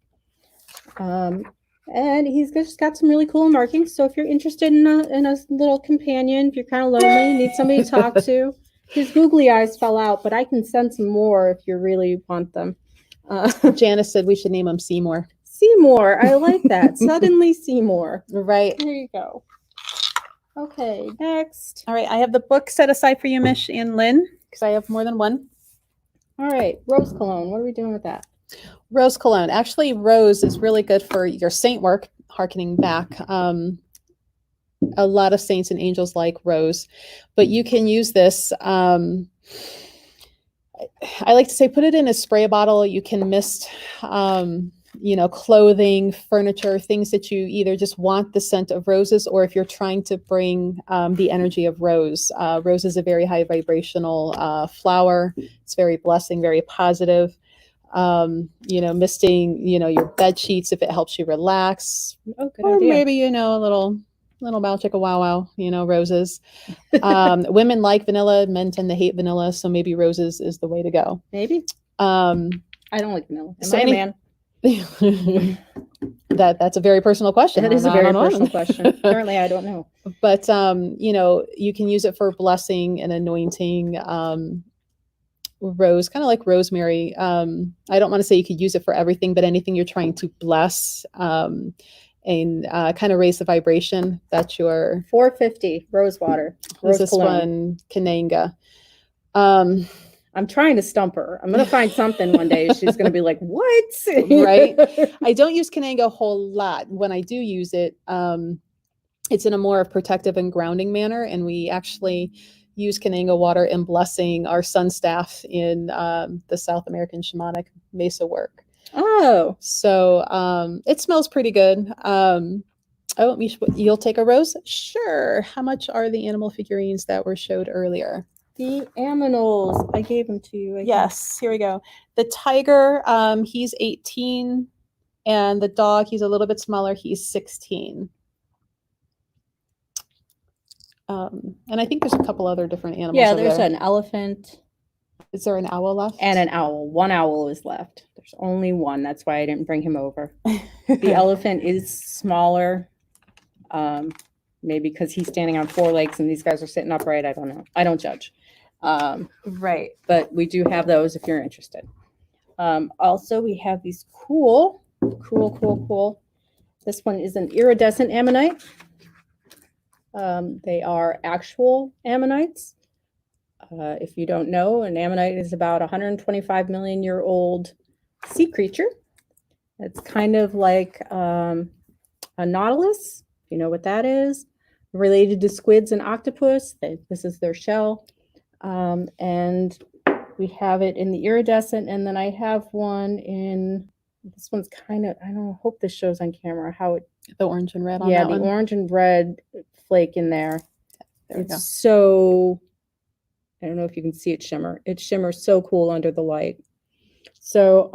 And he's just got some really cool markings. So if you're interested in a little companion, if you're kind of lonely, need somebody to talk to, his googly eyes fell out, but I can send some more if you really want them. Janice said we should name him Seymour. Seymour, I like that. Suddenly Seymour. Right. There you go. Okay, next. All right, I have the book set aside for you, Mish and Lynn, because I have more than one. All right, rose cologne. What are we doing with that? Rose cologne. Actually, rose is really good for your saint work, harkening back. A lot of saints and angels like rose, but you can use this. I like to say, put it in a spray bottle. You can mist, clothing, furniture, things that you either just want the scent of roses, or if you're trying to bring the energy of rose. Rose is a very high vibrational flower. It's very blessing, very positive. Misting, your bed sheets if it helps you relax. Oh, good or idea. Maybe, a little bow chicka wow wow, roses. Women like vanilla, men tend to hate vanilla, so maybe roses is the way to go. Maybe. I don't like vanilla. Am I a man? That's a very personal question. That is a very personal question. Apparently, I don't know. But you can use it for blessing and anointing. Rose, kind of like rosemary. I don't want to say you could use it for everything, but anything you're trying to bless and kind of raise the vibration. That's your $4.50 rose water. Rose this cologne. One, Kananga. I'm trying to stump her. I'm going to find something one day. She's going to be like, what? Right. I don't use Kananga a whole lot. When I do use it, it's in a more protective and grounding manner. And we actually use Kananga water in blessing our sun staff in the South American shamanic mesa work. Oh. So it smells pretty good. You'll take a rose? Sure. How much are the animal figurines that were showed earlier? The aminals. I gave them to you. Yes, here we go. The tiger, he's 18, and the dog, he's a little bit smaller. He's 16. And I think there's a couple other different animals. Yeah, there's an elephant. Is there an owl left? And an owl. One owl is left. There's only one. That's why I didn't bring him over. The elephant is smaller. Maybe because he's standing on 4 legs and these guys are sitting upright. I don't know. I don't judge. Right. But we do have those if you're interested. Also, we have these cool. This one is an iridescent ammonite. They are actual ammonites. If you don't know, an ammonite is about 125 million year old sea creature. It's kind of like a nautilus. You know what that is? Related to squids and octopus. This is their shell. And we have it in the iridescent, and then I have one in, this one's kind of, I don't hope this shows on camera how it, The orange and red on yeah, that the one. orange and red flake in there. There we go. It's so, I don't know if you can see it shimmer. It shimmers so cool under the light. So,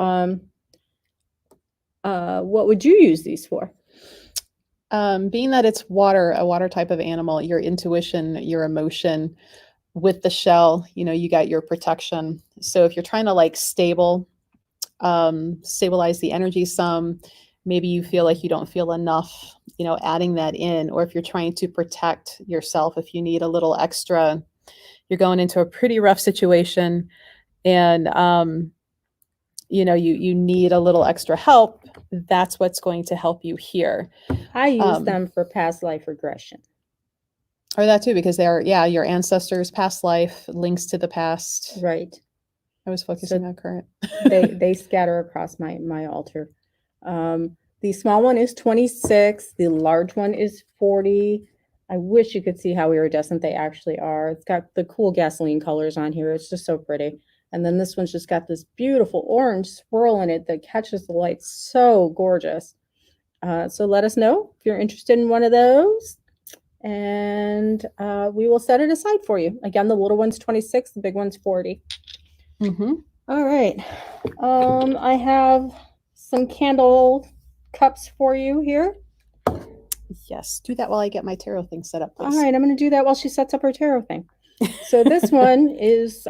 what would you use these for? Being that it's water, a water type of animal, your intuition, your emotion with the shell, you know, you got your protection. So if you're trying to like stabilize the energy some, maybe you feel like you don't feel enough, you know, adding that in, or if you're trying to protect yourself, if you need a little extra, you're going into a pretty rough situation and, you know, you need a little extra help, that's what's going to help you here. I use them for past life regression. Or that too, because they're, yeah, your ancestors' past life, links to the past. Right. I was focusing on current. they scatter across my altar. The small one is 26. The large one is 40. I wish you could see how iridescent they actually are. It's got the cool gasoline colors on here. It's just so pretty. And then this one's just got this beautiful orange swirl in it that catches the light. So gorgeous. So let us know if you're interested in one of those. And we will set it aside for you. Again, the little one's 26, the big one's 40. Mm-hmm. All right. I have some candle cups for you here. Yes, do that while I get my tarot thing set up, please. All right, I'm going to do that while she sets up her tarot thing. So this one is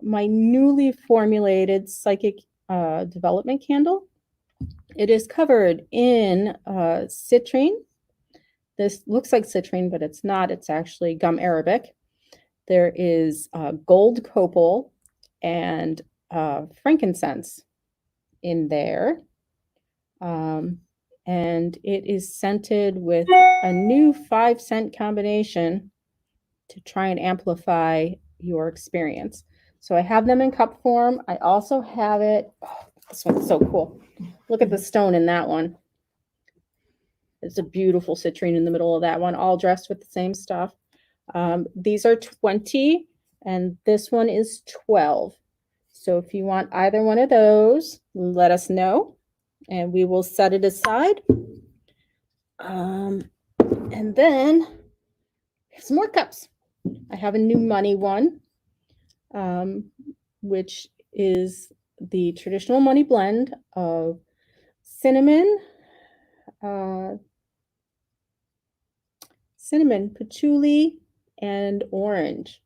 my newly formulated psychic development candle. It is covered in citrine. This looks like citrine, but it's not. It's actually gum arabic. There is gold copal and frankincense in there. And it is scented with a new 5-scent combination to try and amplify your experience. So I have them in cup form. I also have it. Oh, this one's so cool. Look at the stone in that one. It's a beautiful citrine in the middle of that one, all dressed with the same stuff. These are 20 and this one is 12. So if you want either one of those, let us know and we will set it aside. And then some more cups. I have a new money one, which is the traditional money blend of cinnamon, patchouli, and orange.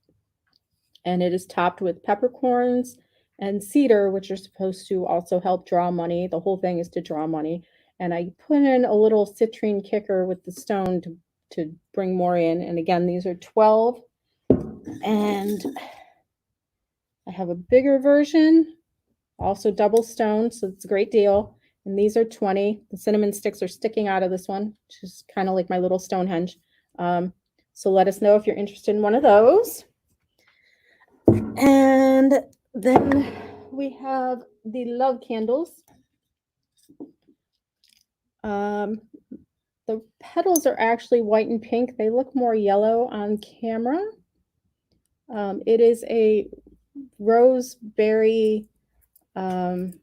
And it is topped with peppercorns and cedar, which are supposed to also help draw money. The whole thing is to draw money. And I put in a little citrine kicker with the stone to bring more in. And again, these are 12. And I have a bigger version, also double stone, so it's a great deal. And these are 20. The cinnamon sticks are sticking out of this one, which is kind of like my little Stonehenge. So let us know if you're interested in one of those. And then we have the love candles. The petals are actually white and pink. They look more yellow on camera. It is a roseberry and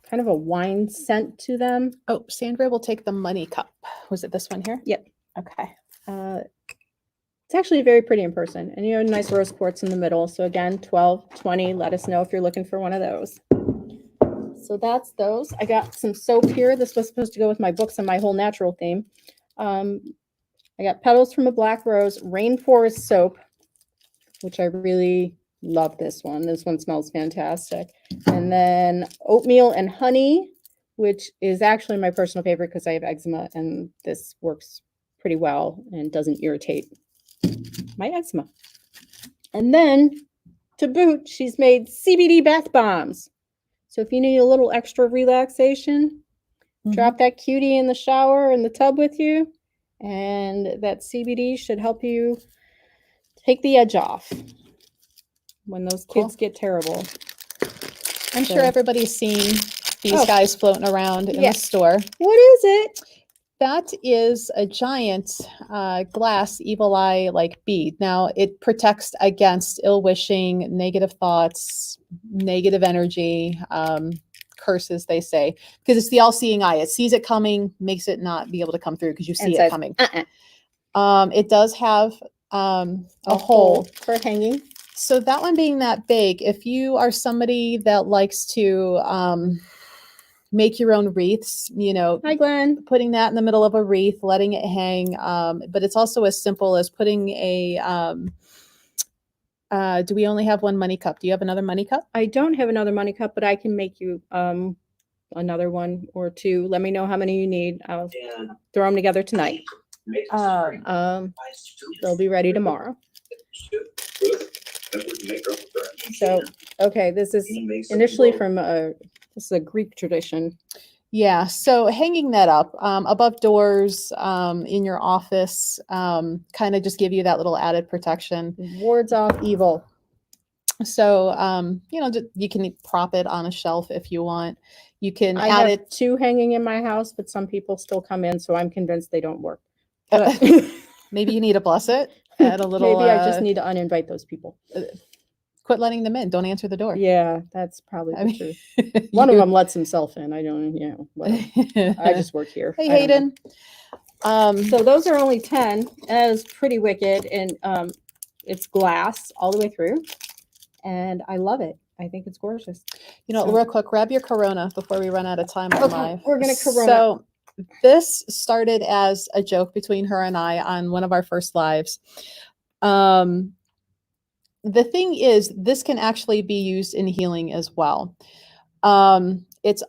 kind of a wine scent to them. Oh, Sandra will take the money cup. Was it this one here? Yep. Okay. It's actually very pretty in person. And you have nice rose quartz in the middle. So again, 12, 20. Let us know if you're looking for one of those. So that's those. I got some soap here. This was supposed to go with my books and my whole natural theme. I got petals from a black rose, rainforest soap. which I really love this one. This one smells fantastic. And then oatmeal and honey, which is actually my personal favorite because I have eczema and this works pretty well and doesn't irritate my eczema. And then to boot, she's made CBD bath bombs. So if you need a little extra relaxation, drop that cutie in the shower in the tub with you, and that CBD should help you take the edge off when those kids get terrible. I'm sure everybody's seen these Oh. guys floating around in Yeah. the store. What is it? That is a giant glass evil eye like bead. Now it protects against ill wishing, negative thoughts, negative energy, curses, they say, because it's the all-seeing eye. It sees it coming, makes it not be able to come through because you And see says, it coming. uh-uh. It does have a hole for hanging. So that one being that big, if you are somebody that likes to make your own wreaths, you know, Hi, Glenn. putting that in the middle of a wreath, letting it hang. But it's also as simple as putting a, do we only have one money cup? Do you have another money cup? I don't have another money cup, but I can make you another one or two. Let me know how many you need. I'll throw them together tonight. They'll be ready tomorrow. So, okay, this is initially from this is a Greek tradition. Yeah, so hanging that up above doors, in your office, kind of just give you that little added protection. Wards off evil. So, you know, you can prop it on a shelf if you want. You can I add have it. 2 hanging in my house, but some people still come in, so I'm convinced they don't work. Maybe you need to bless it. Add a little. Maybe I just need to uninvite those people. Quit letting them in. Don't answer the door. Yeah, that's probably the truth. One of them lets himself in. I don't, you know, whatever. I just work here. Hey, I don't Hayden. So those are only 10. That is pretty wicked, and it's glass all the way through, and I love it. I think it's gorgeous. You know, real quick, grab your Corona before we run out of time on Okay, live. we're gonna Corona. So this started as a joke between her and I on one of our first lives. The thing is, this can actually be used in healing as well. It's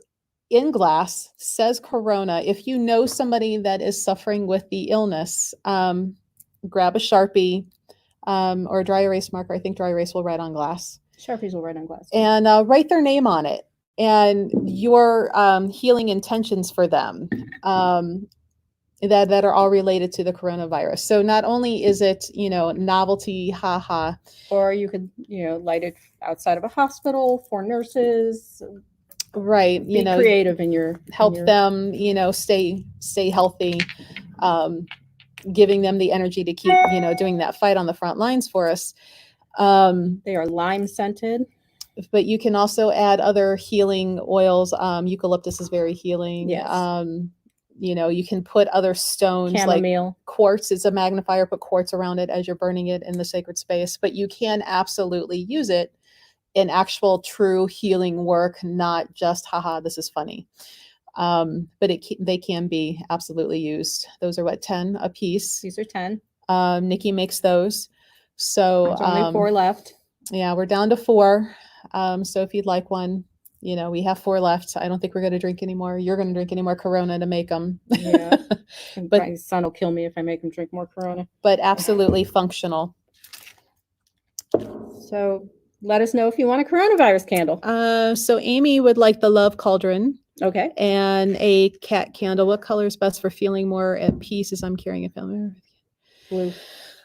in glass, says Corona. If you know somebody that is suffering with the illness, grab a Sharpie or a dry erase marker. I think dry erase will write on glass. Sharpies will write on glass. And write their name on it and your healing intentions for them. That are all related to the coronavirus. So not only is it, you know, novelty, haha. Or you could, you know, light it outside of a hospital for nurses. Right. Be creative in your help them, you know, stay healthy, giving them the energy to keep, you know, doing that fight on the front lines for us. They are lime scented. But you can also add other healing oils. Eucalyptus is very healing. Yes. You know, you can put other stones Chamomile. like quartz is a magnifier, put quartz around it as you're burning it in the sacred space. But you can absolutely use it in actual true healing work, not just, haha, this is funny. But they can be absolutely used. Those are what, 10 a piece? These are 10. Nikki makes those. So there's only 4 left. Yeah, we're down to 4. So if you'd like one, you know, we have 4 left. I don't think we're going to drink anymore. You're going to drink any more Corona to make them. Yeah. But my son will kill me if I make him drink more Corona. But absolutely functional. So let us know if you want a coronavirus candle. So Amy would like the Love Cauldron. Okay. And a cat candle. What color is best for feeling more at peace as I'm carrying a family? Blue.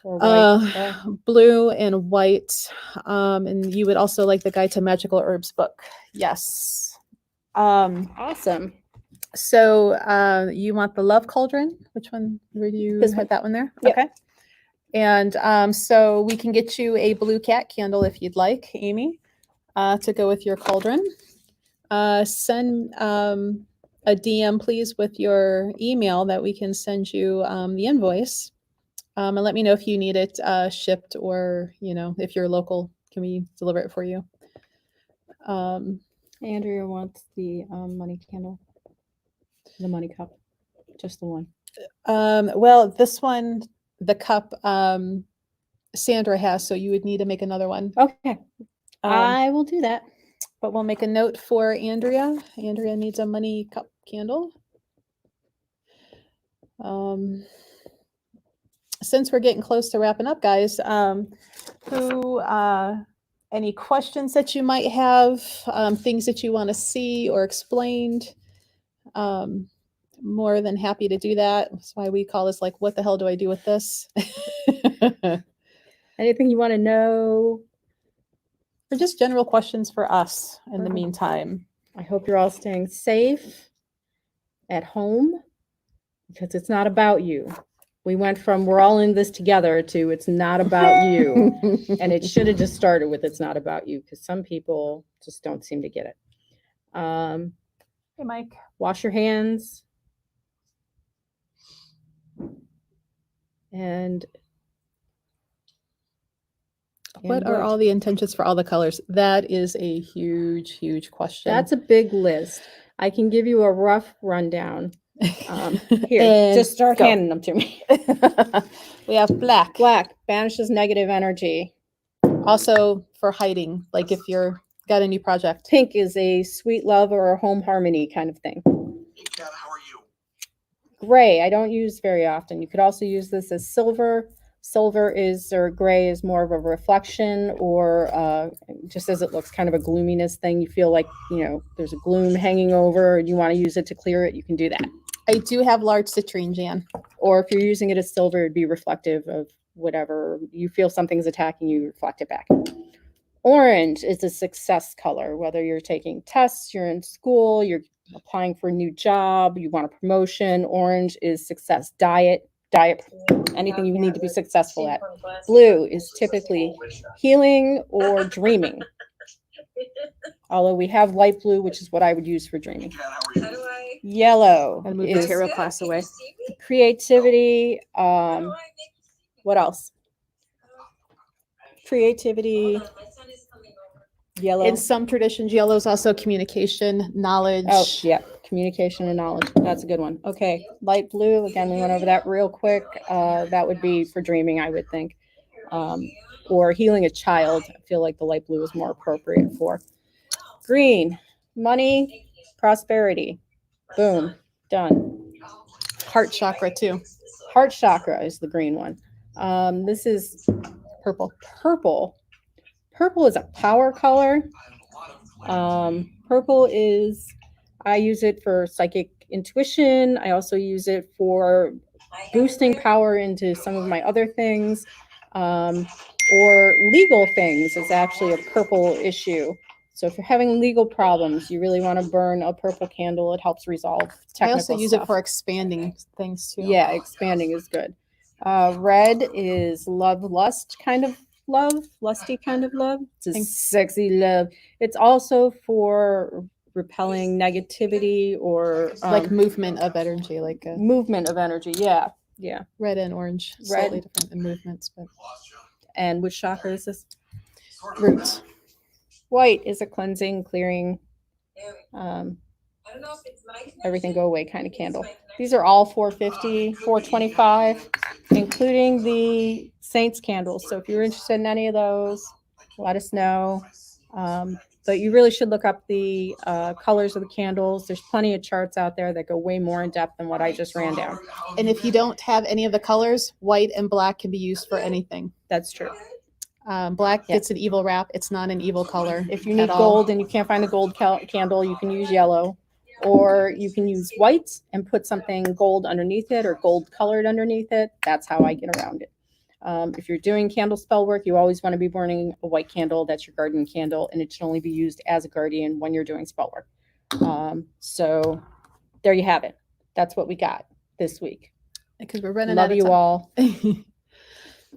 Or white. Blue and white. And you would also like the Guide to Magical Herbs book. Yes. Awesome. So you want the Love Cauldron? Which one? Where do you have that one there? Yep. Okay. And so we can get you a blue cat candle if you'd like, Amy, to go with your cauldron. Send a DM, please, with your email that we can send you the invoice. And let me know if you need it shipped or, you know, if you're local, can we deliver it for you? Andrea wants the money candle, the money cup, just the one. Well, this one, the cup, Sandra has, so you would need to make another one. Okay, I will do that. But we'll make a note for Andrea. Andrea needs a money cup candle. Since we're getting close to wrapping up, guys, any questions that you might have, things that you want to see or explained, more than happy to do that. That's why we call this like, what the hell do I do with this? Anything you want to know? Or just general questions for us in the Perfect. meantime. I hope you're all staying safe at home, because it's not about you. We went from we're all in this together to it's not about you. And it should have just started with it's not about you, because some people just don't seem to get it. Hey, Mike. Wash your hands. And what are all the intentions for all the colors? That is a huge, huge question. That's a big list. I can give you a rough rundown. Here, And just start go. handing them to me. We have black. Black banishes negative energy. Also for hiding, like if you're got a new project. Pink is a sweet love or a home harmony kind of thing. Hey, Kat, how are you? Gray, I don't use very often. You could also use this as silver. Silver is, or gray is more of a reflection, or just as it looks, kind of a gloominess thing. You feel like, you know, there's a gloom hanging over and you want to use it to clear it, you can do that. I do have large citrine, Jan. Or if you're using it as silver, it'd be reflective of whatever. You feel something's attacking you, reflect it back. Orange is a success color, whether you're taking tests, you're in school, you're applying for a new job, you want a promotion. Orange is success. Diet, anything you need to be successful at. Blue is typically healing or dreaming. Although we have light blue, which is what I would use for dreaming. Hey, Kat, how are you? Yellow And move the is tarot class away. creativity. What else? Creativity. Yellow. In some traditions, yellow is also communication, knowledge. Oh, yeah. Communication and knowledge. That's a good one. Okay. Light blue. Again, we went over that real quick. That would be for dreaming, I would think. Or healing a child. I feel like the light blue is more appropriate for. Green. Money. Prosperity. Boom. Done. Heart chakra too. Heart chakra is the green one. This is Purple. purple. Purple is a power color. Purple is, I use it for psychic intuition. I also use it for boosting power into some of my other things. Or legal things is actually a purple issue. So if you're having legal problems, you really want to burn a purple candle. It helps resolve technical I also use stuff. it for expanding things too. Yeah, expanding is good. Red is love, lust kind of love, lusty kind of love. It's a sexy love. It's also for repelling negativity or Like movement of energy, like a movement of energy. Yeah, yeah. red and orange, Red. slightly different in movements, but And which chakra is this? roots. White is a cleansing, clearing, everything go away kind of candle. These are all 450, 425, including the Saints candles. So if you're interested in any of those, let us know. But you really should look up the colors of the candles. There's plenty of charts out there that go way more in depth than what I just ran down. And if you don't have any of the colors, white and black can be used for anything. That's true. Black gets an evil rap. It's not an evil color. If you need gold and you can't find a gold candle, you can use yellow. Or you can use white and put something gold underneath it or gold colored underneath it. That's how I get around it. If you're doing candle spell work, you always want to be burning a white candle. That's your guardian candle, and it should only be used as a guardian when you're doing spell work. So there you have it. That's what we got this week. Because we're running Love out of you time.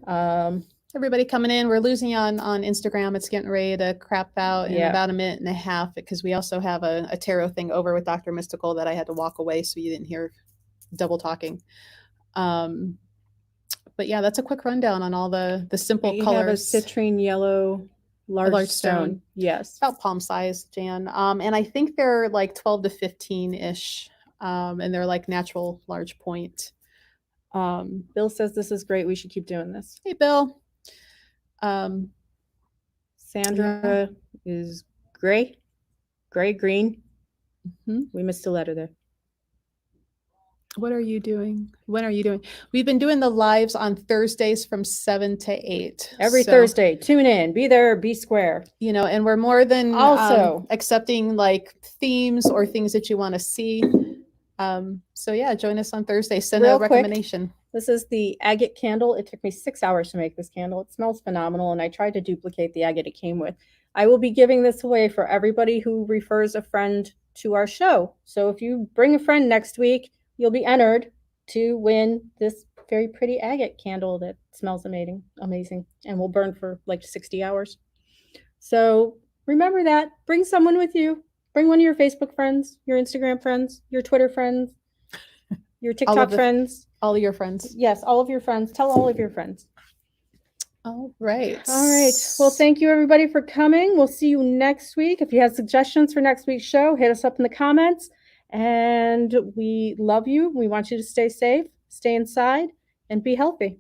all. Everybody coming in, we're losing you on Instagram. It's getting ready to crap out in Yeah. about a minute and a half because we also have a tarot thing over with Dr. Mystical that I had to walk away so you didn't hear double talking. But yeah, that's a quick rundown on all the simple You colors. have a citrine yellow large stone. stone. Yes. About palm size, Jan. And I think they're like 12 to 15-ish. And they're like natural large point. Bill says this is great. We should keep doing this. Hey, Bill. Sandra is gray, green. Mhm. We missed a letter there. What are you doing? When are you doing? We've been doing the lives on Thursdays from 7 to 8. Every So, Thursday, tune in, be there, be square. you know, and we're more than Also- accepting like themes or things that you want to see. So yeah, join us on Thursday. Send Real a quick, recommendation. This is the agate candle. It took me 6 hours to make this candle. It smells phenomenal, and I tried to duplicate the agate it came with. I will be giving this away for everybody who refers a friend to our show. So if you bring a friend next week, you'll be entered to win this very pretty agate candle that smells amazing, and will burn for like 60 hours. So remember that. Bring someone with you. Bring one of your Facebook friends, your Instagram friends, your Twitter friends, your TikTok friends. All of your friends. Yes, all of your friends. Tell all of your friends. All right. All right. Well, thank you everybody for coming. We'll see you next week. If you have suggestions for next week's show, hit us up in the comments. And we love you. We want you to stay safe, stay inside, and be healthy.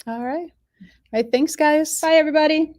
All right. All right. Thanks, guys. Bye, everybody.